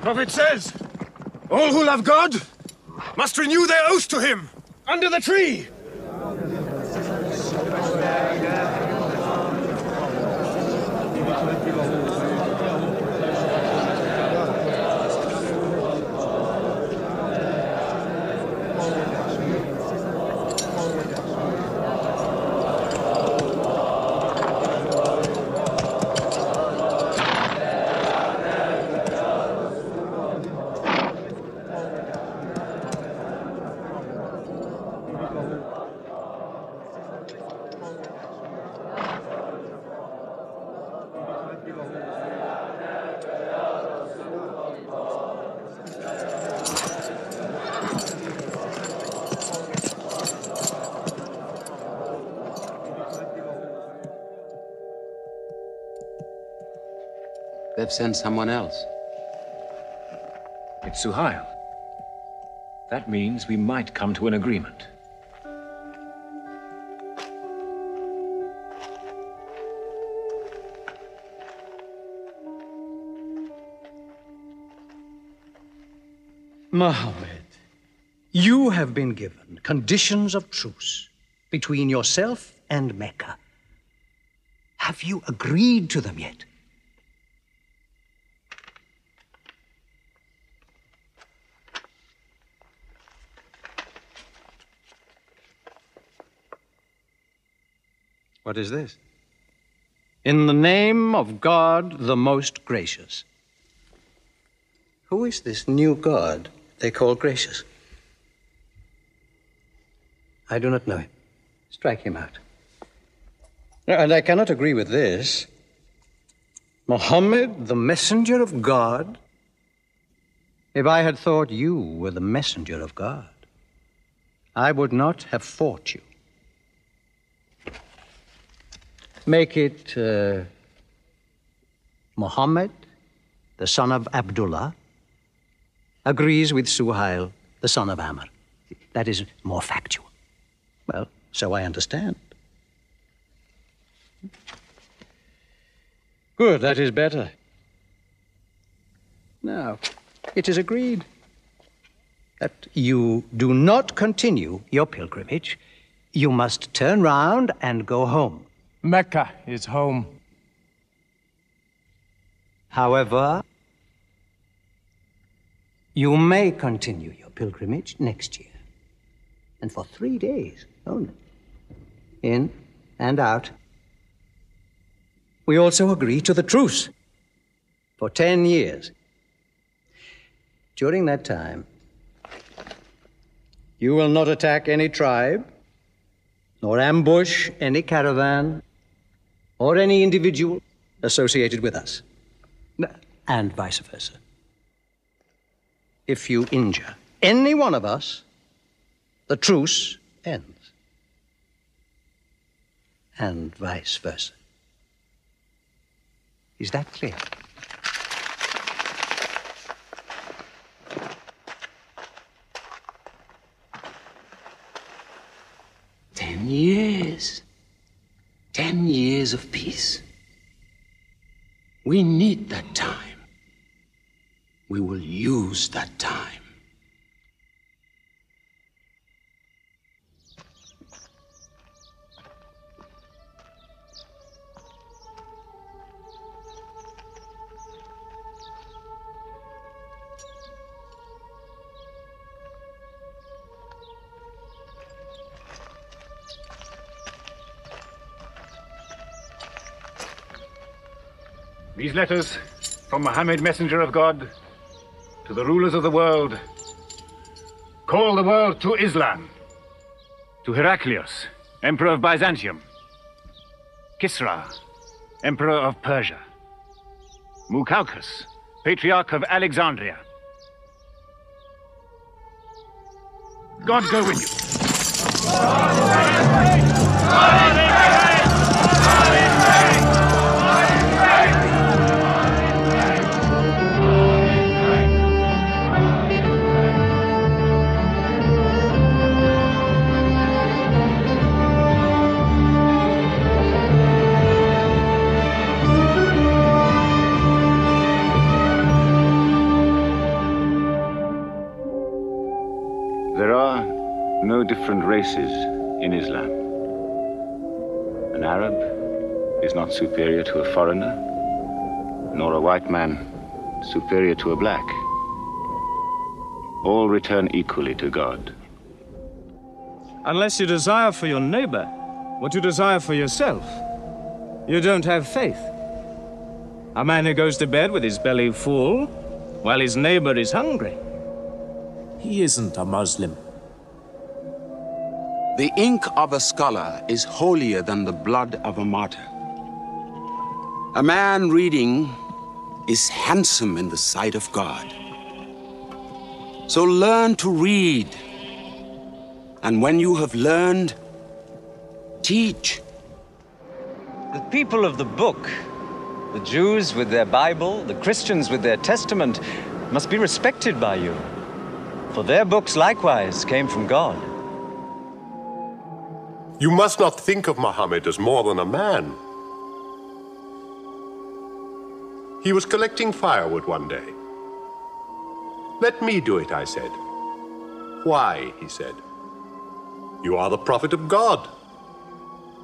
The Prophet says, all who love God must renew their oath to him under the tree. They've sent someone else. It's Suhail. That means we might come to an agreement. Mohammed, you have been given conditions of truce between yourself and Mecca. Have you agreed to them yet? What is this? In the name of God, the most gracious. Who is this new God they call gracious? I do not know him. Strike him out. And I cannot agree with this. Mohammed, the messenger of God? If I had thought you were the messenger of God, I would not have fought you. Make it Mohammed, the son of Abdullah, agrees with Suhail, the son of Amr. That is more factual. Well, so I understand. Good, that is better. Now, it is agreed that you do not continue your pilgrimage. You must turn round and go home. Mecca is home. However, you may continue your pilgrimage next year, and for 3 days only, in and out. We also agree to the truce for 10 years. During that time, you will not attack any tribe, nor ambush any caravan, or any individual associated with us, and vice versa. If you injure any one of us, the truce ends, and vice versa. Is that clear? Years. 10 years of peace. We need that time. We will use that time. These letters from Mohammed, messenger of God, to the rulers of the world, call the world to Islam, to Heraclius, emperor of Byzantium, Kisra, emperor of Persia, Mukaukis, patriarch of Alexandria. God go with you. There are no different races in Islam. An Arab is not superior to a foreigner, nor a white man superior to a black. All return equally to God. Unless you desire for your neighbor what you desire for yourself, you don't have faith. A man who goes to bed with his belly full while his neighbor is hungry. He isn't a Muslim. The ink of a scholar is holier than the blood of a martyr. A man reading is handsome in the sight of God. So learn to read. And when you have learned, teach. The people of the book, the Jews with their Bible, the Christians with their Testament, must be respected by you. For their books likewise came from God. You must not think of Mohammed as more than a man. He was collecting firewood one day. Let me do it, I said. Why, he said. You are the prophet of God.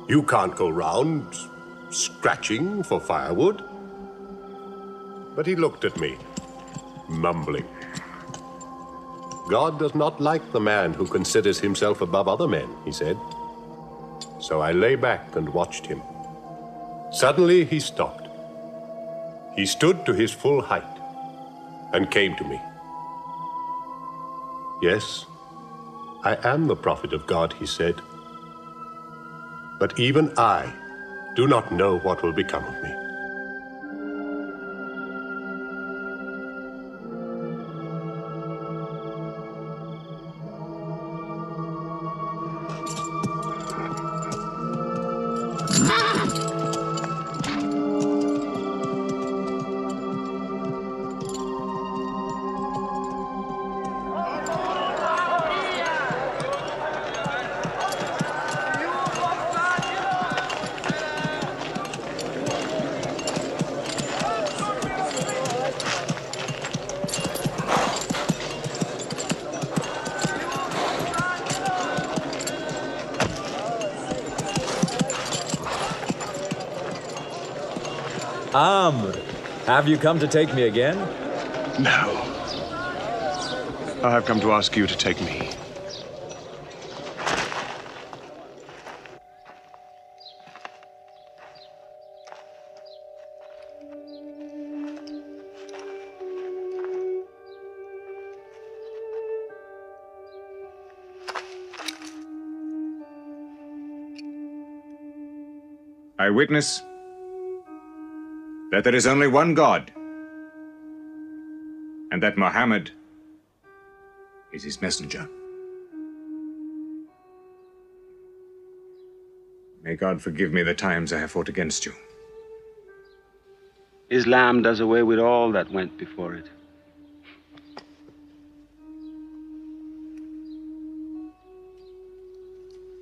You can't go round scratching for firewood. But he looked at me, mumbling. God does not like the man who considers himself above other men, he said. So I lay back and watched him. Suddenly he stopped. He stood to his full height and came to me. Yes, I am the prophet of God, he said. But even I do not know what will become of me. Amr, have you come to take me again? No. I have come to ask you to take me. I witness that there is only one God, and that Mohammed is his messenger. May God forgive me the times I have fought against you. Islam does away with all that went before it.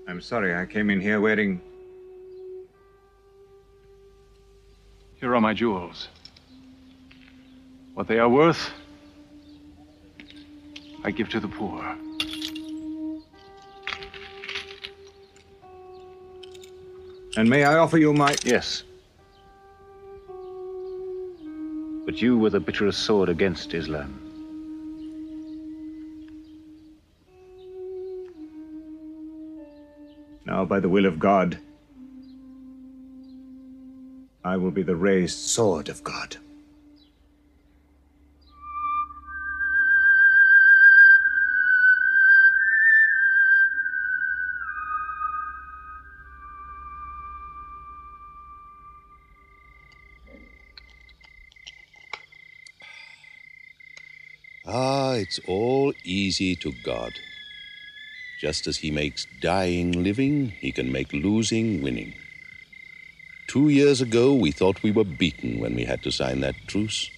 I'm sorry, I came in here wearing... Here are my jewels. What they are worth, I give to the poor. And may I offer you my... Yes. But you were the bitterest sword against Islam. Now, by the will of God, I will be the raised sword of God. It's all easy to God. Just as he makes dying living, he can make losing winning. 2 years ago, we thought we were beaten when we had to sign that truce.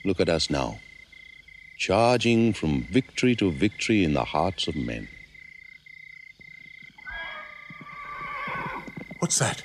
Look at us now, charging from victory to victory in the hearts of men. What's that?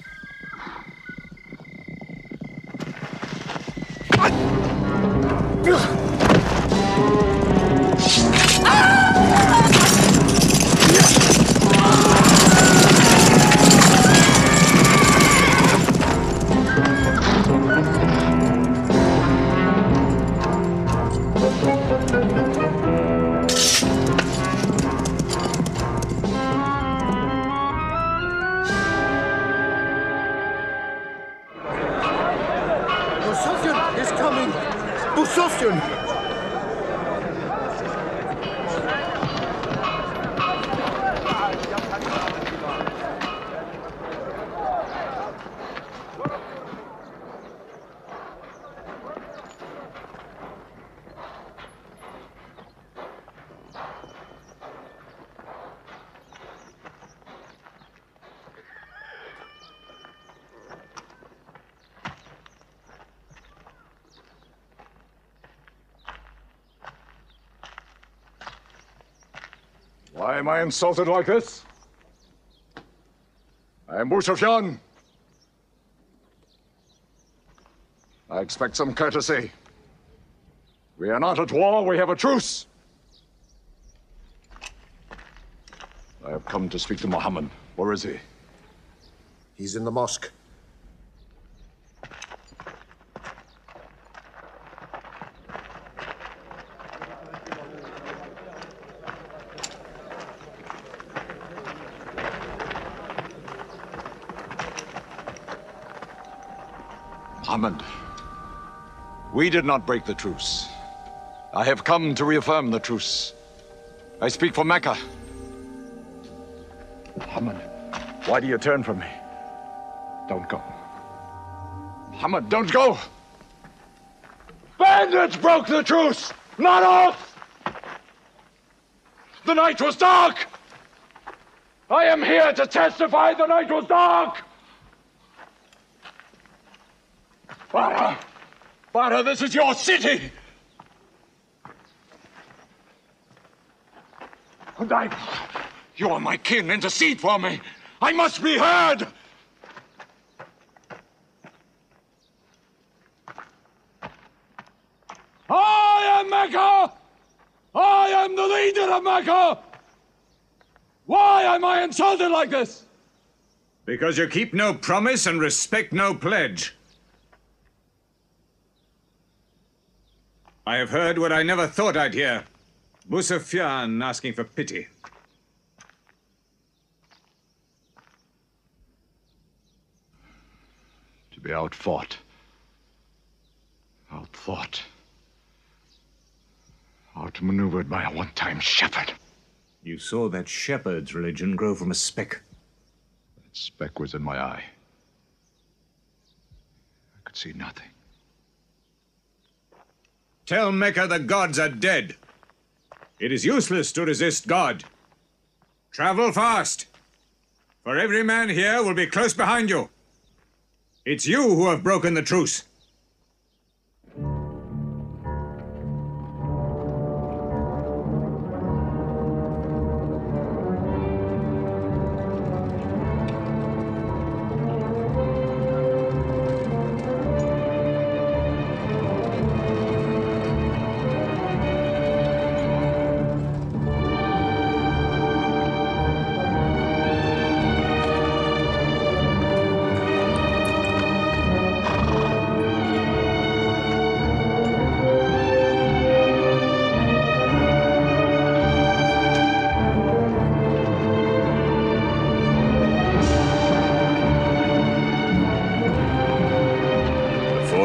Why am I insulted like this? I am Abu Sufyan. I expect some courtesy. We are not at war, we have a truce. I have come to speak to Mohammed. Where is he? He's in the mosque. Mohammed, we did not break the truce. I have come to reaffirm the truce. I speak for Mecca. Mohammed, why do you turn from me? Don't go. Mohammed, don't go! Bandits broke the truce, not us! The night was dark! I am here to testify the night was dark! Father, this is your city! And you are my kin, intercede for me! I must be heard! I am Mecca! I am the leader of Mecca! Why am I insulted like this? Because you keep no promise and respect no pledge. I have heard what I never thought I'd hear. Abu Sufyan asking for pity. To be outfought, outmaneuvered by a one-time shepherd. You saw that shepherd's religion grow from a speck. That speck was in my eye. I could see nothing. Tell Mecca the gods are dead. It is useless to resist God. Travel fast, for every man here will be close behind you. It's you who have broken the truce.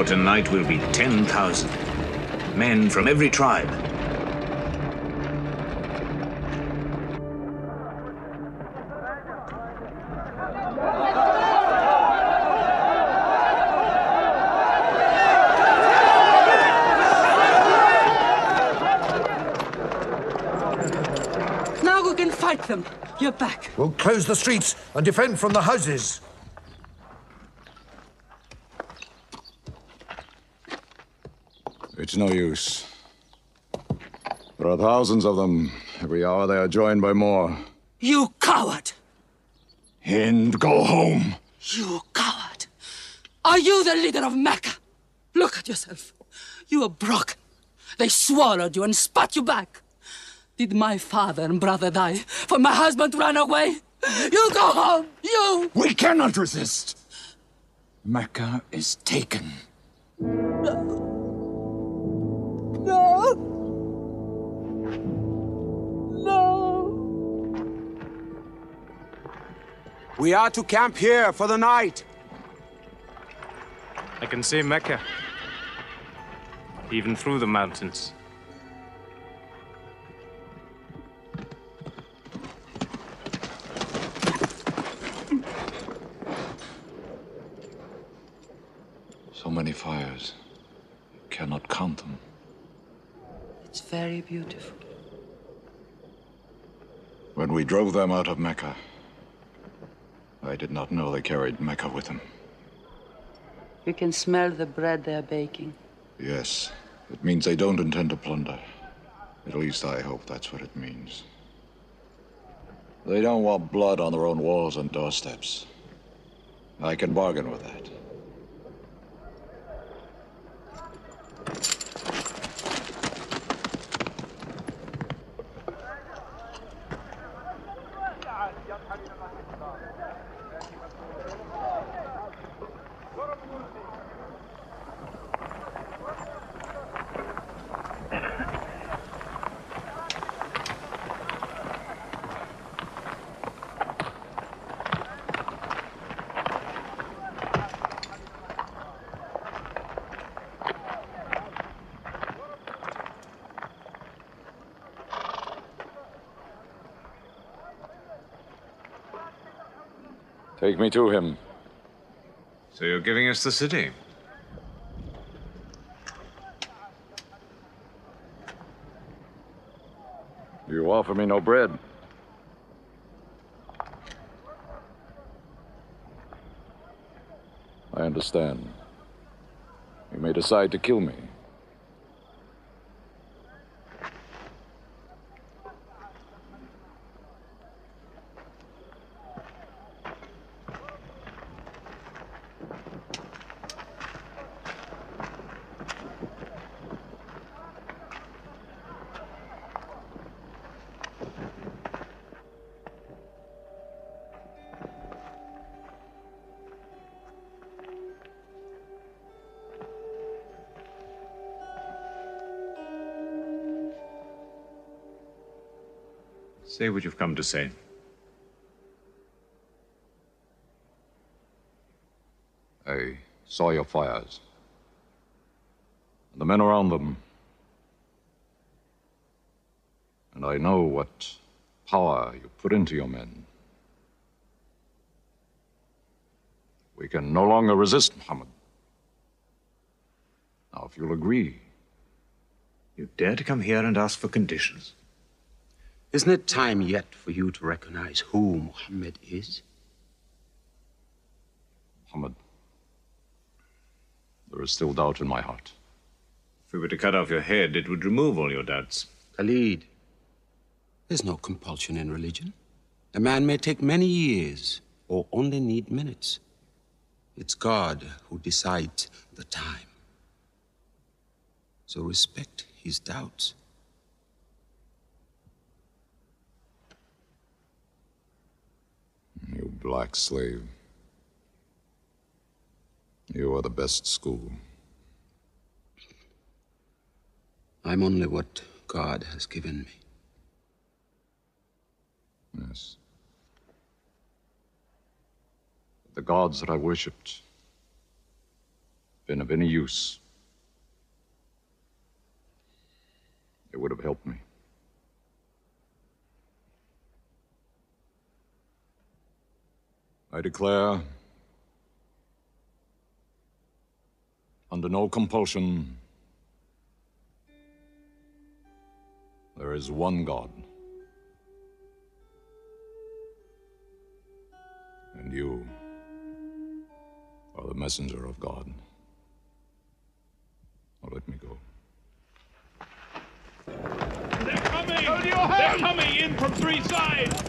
Tonight will be 10,000 men from every tribe. Now we can fight them. You're back. We'll close the streets and defend from the houses. It's no use. There are thousands of them. Every hour they are joined by more. You coward! Hind, go home! You coward! Are you the leader of Mecca? Look at yourself. You are broken. They swallowed you and spat you back. Did my father and brother die for my husband to run away? You go home! You! We cannot resist! Mecca is taken. No! No! We are to camp here for the night. I can see Mecca, even through the mountains. So many fires. You cannot count them. It's very beautiful. When we drove them out of Mecca, I did not know they carried Mecca with them. You can smell the bread they are baking. Yes, it means they don't intend to plunder. At least I hope that's what it means. They don't want blood on their own walls and doorsteps. I can bargain with that. Take me to him. So you're giving us the city? You offer me no bread. I understand. You may decide to kill me. Say what you've come to say. I saw your fires. And the men around them. And I know what power you put into your men. We can no longer resist, Mohammed. Now, if you'll agree. You dare to come here and ask for conditions? Isn't it time yet for you to recognize who Mohammed is? Mohammed, there is still doubt in my heart. If we were to cut off your head, it would remove all your doubts. Khalid, there's no compulsion in religion. A man may take many years or only need minutes. It's God who decides the time. So respect his doubts. You black slave. You are the best school. I'm only what God has given me. Yes. The gods that I worshipped been of any use. They would have helped me. I declare, under no compulsion, there is one God. And you are the messenger of God. Now let me go. They're coming! They're coming in from three sides!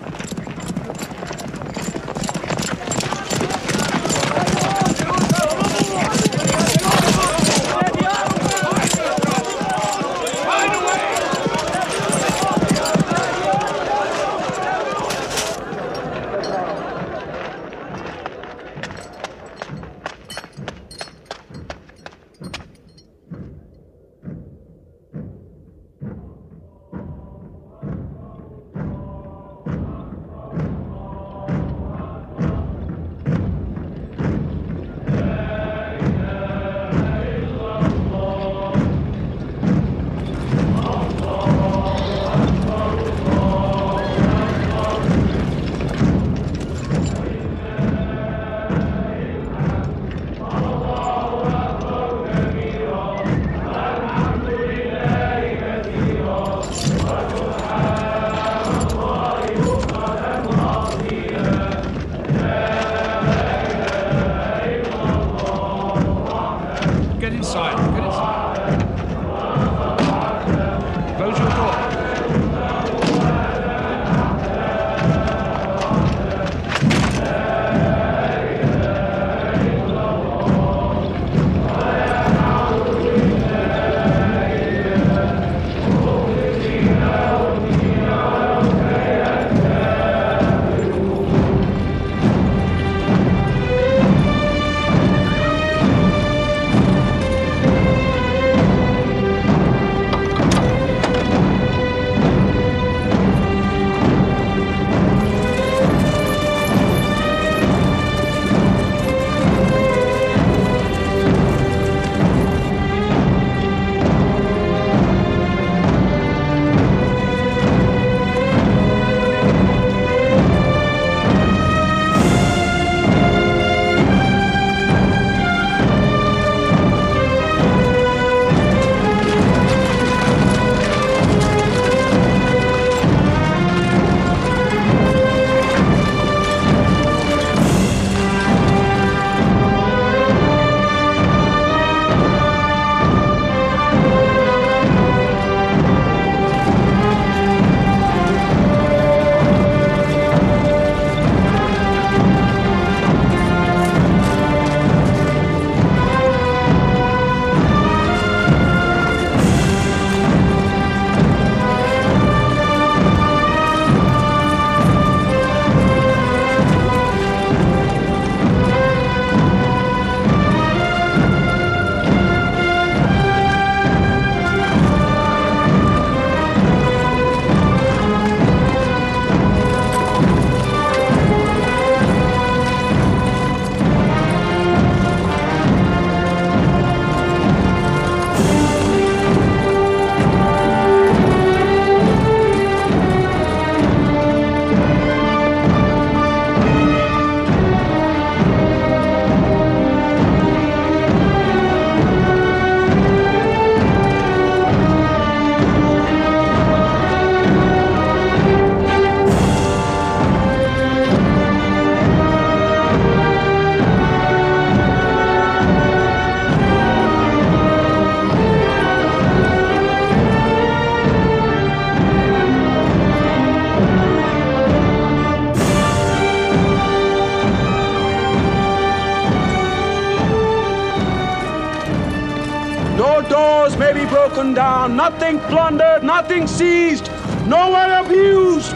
burned down, nothing plundered, nothing seized, no one abused.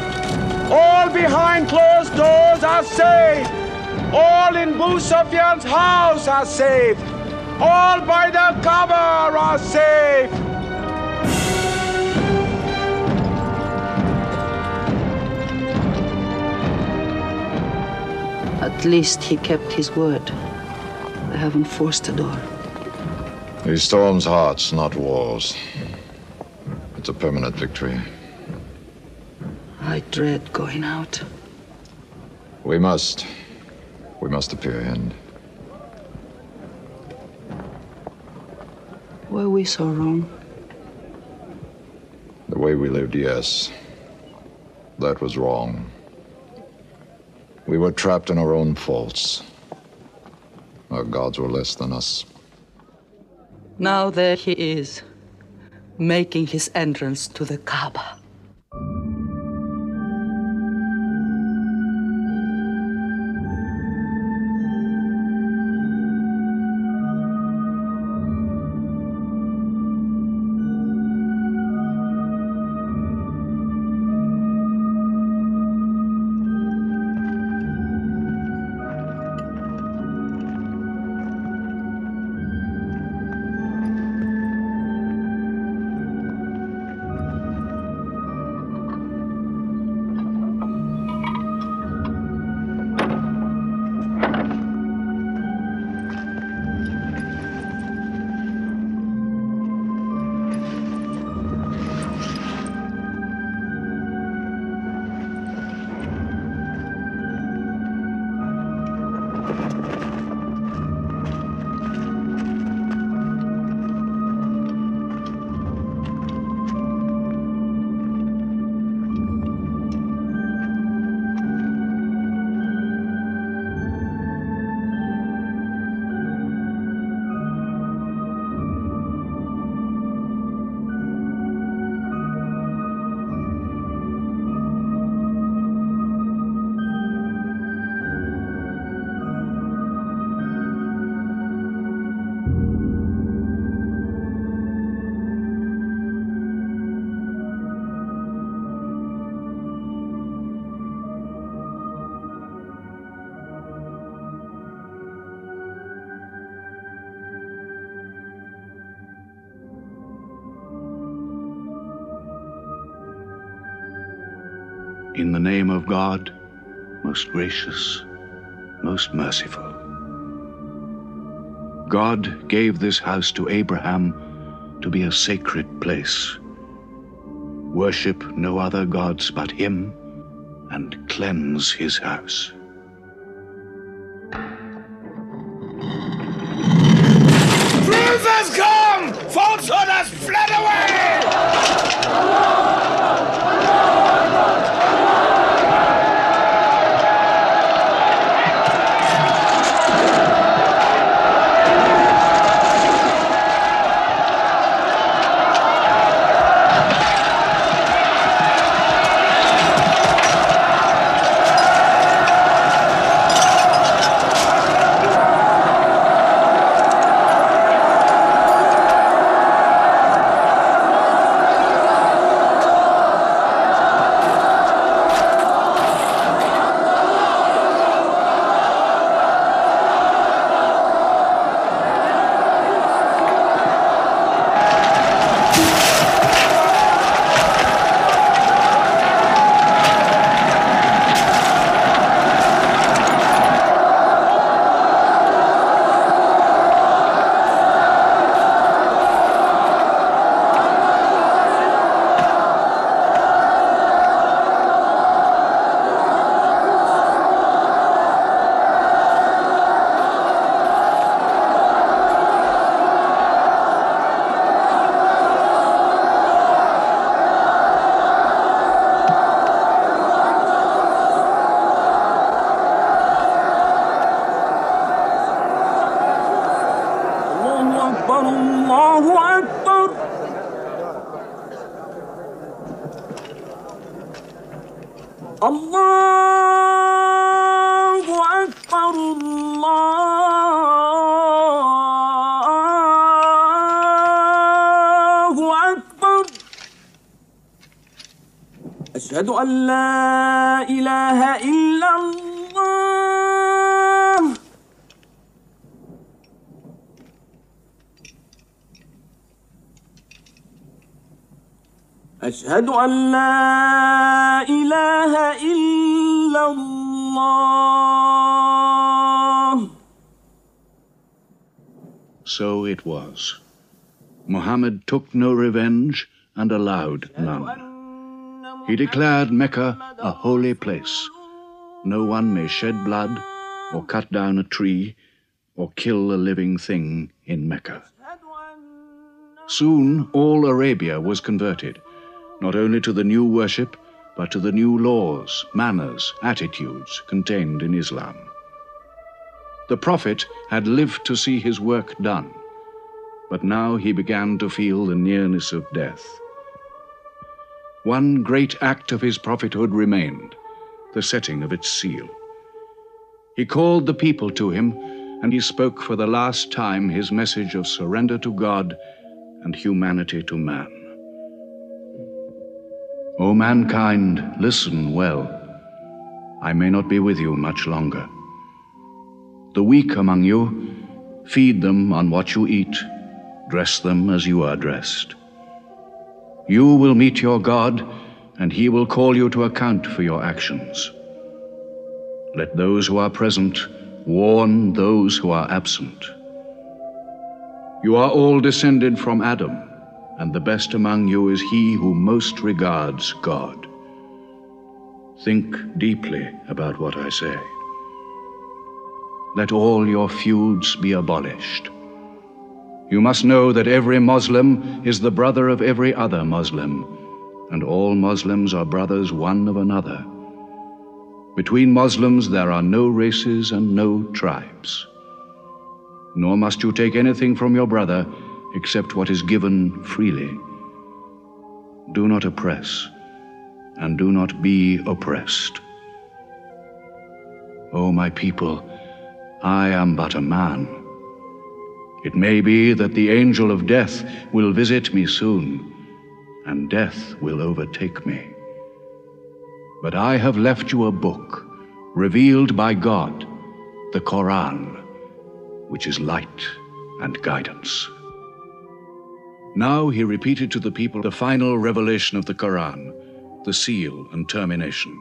All behind closed doors are safe. All in Abu Sufyan's house are safe. All by the Kaaba are safe. At least he kept his word. They haven't forced the door. He storms hearts, not walls. It's a permanent victory. I dread going out. We must appear end. Were we so wrong? The way we lived, yes. That was wrong. We were trapped in our own faults. Our gods were less than us. Now there he is, making his entrance to the Kaaba. In the name of God, most gracious, most merciful. God gave this house to Abraham to be a sacred place. Worship no other gods but him and cleanse his house. Truth has come! Falsehood has fled away! أشهد أن لا إله إلا الله. أشهد أن لا إله إلا الله. So it was. Muhammad took no revenge and allowed none. He declared Mecca a holy place. No one may shed blood, or cut down a tree, or kill a living thing in Mecca. Soon all Arabia was converted, not only to the new worship, but to the new laws, manners, attitudes contained in Islam. The Prophet had lived to see his work done, but now he began to feel the nearness of death. One great act of his prophethood remained, the setting of its seal. He called the people to him, and he spoke for the last time his message of surrender to God and humanity to man. O mankind, listen well. I may not be with you much longer. The weak among you, feed them on what you eat, dress them as you are dressed. You will meet your God, and he will call you to account for your actions. Let those who are present warn those who are absent. You are all descended from Adam, and the best among you is he who most regards God. Think deeply about what I say. Let all your feuds be abolished. You must know that every Muslim is the brother of every other Muslim, and all Muslims are brothers one of another. Between Muslims there are no races and no tribes. Nor must you take anything from your brother except what is given freely. Do not oppress, and do not be oppressed. O my people, I am but a man. It may be that the angel of death will visit me soon, and death will overtake me. But I have left you a book, revealed by God, the Quran, which is light and guidance. Now he repeated to the people the final revelation of the Quran, the seal and termination.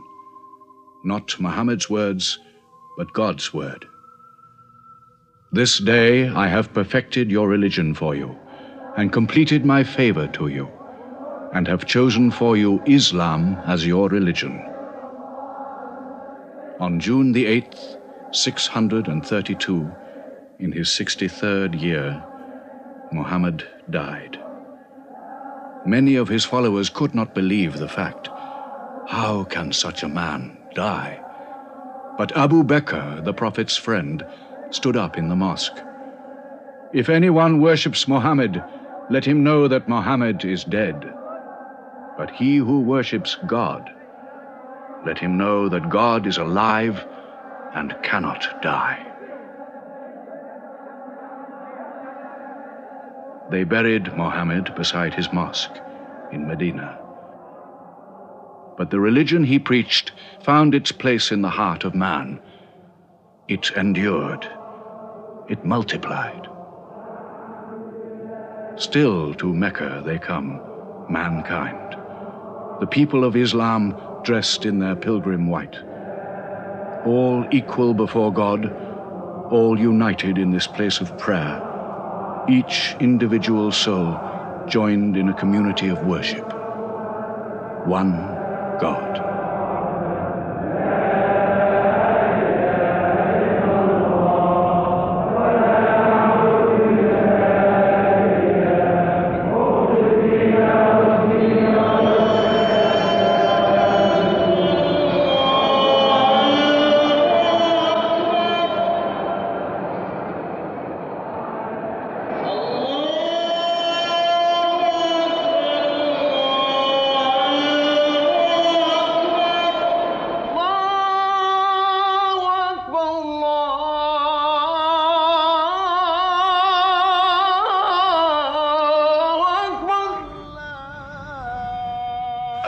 Not Muhammad's words, but God's word. This day I have perfected your religion for you, and completed my favor to you, and have chosen for you Islam as your religion. On June the 8th, 632, in his 63rd year, Muhammad died. Many of his followers could not believe the fact. How can such a man die? But Abu Bakr, the Prophet's friend, stood up in the mosque. If anyone worships Muhammad, let him know that Muhammad is dead. But he who worships God, let him know that God is alive and cannot die. They buried Muhammad beside his mosque in Medina. But the religion he preached found its place in the heart of man. It endured. It multiplied. Still to Mecca they come, mankind, the people of Islam dressed in their pilgrim white. All equal before God, all united in this place of prayer, each individual soul joined in a community of worship. One God.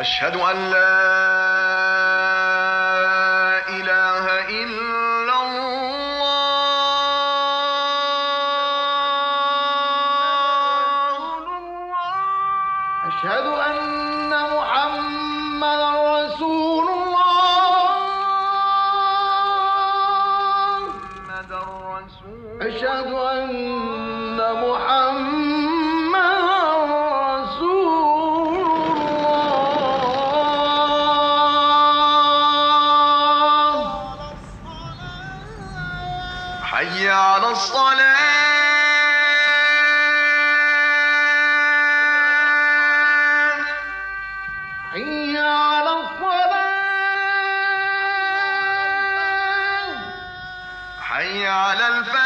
أشهد أن لا أشهد أن محمدا رسول الله. حي على الصلاة. حي على الصلاة. حي على الفلاح.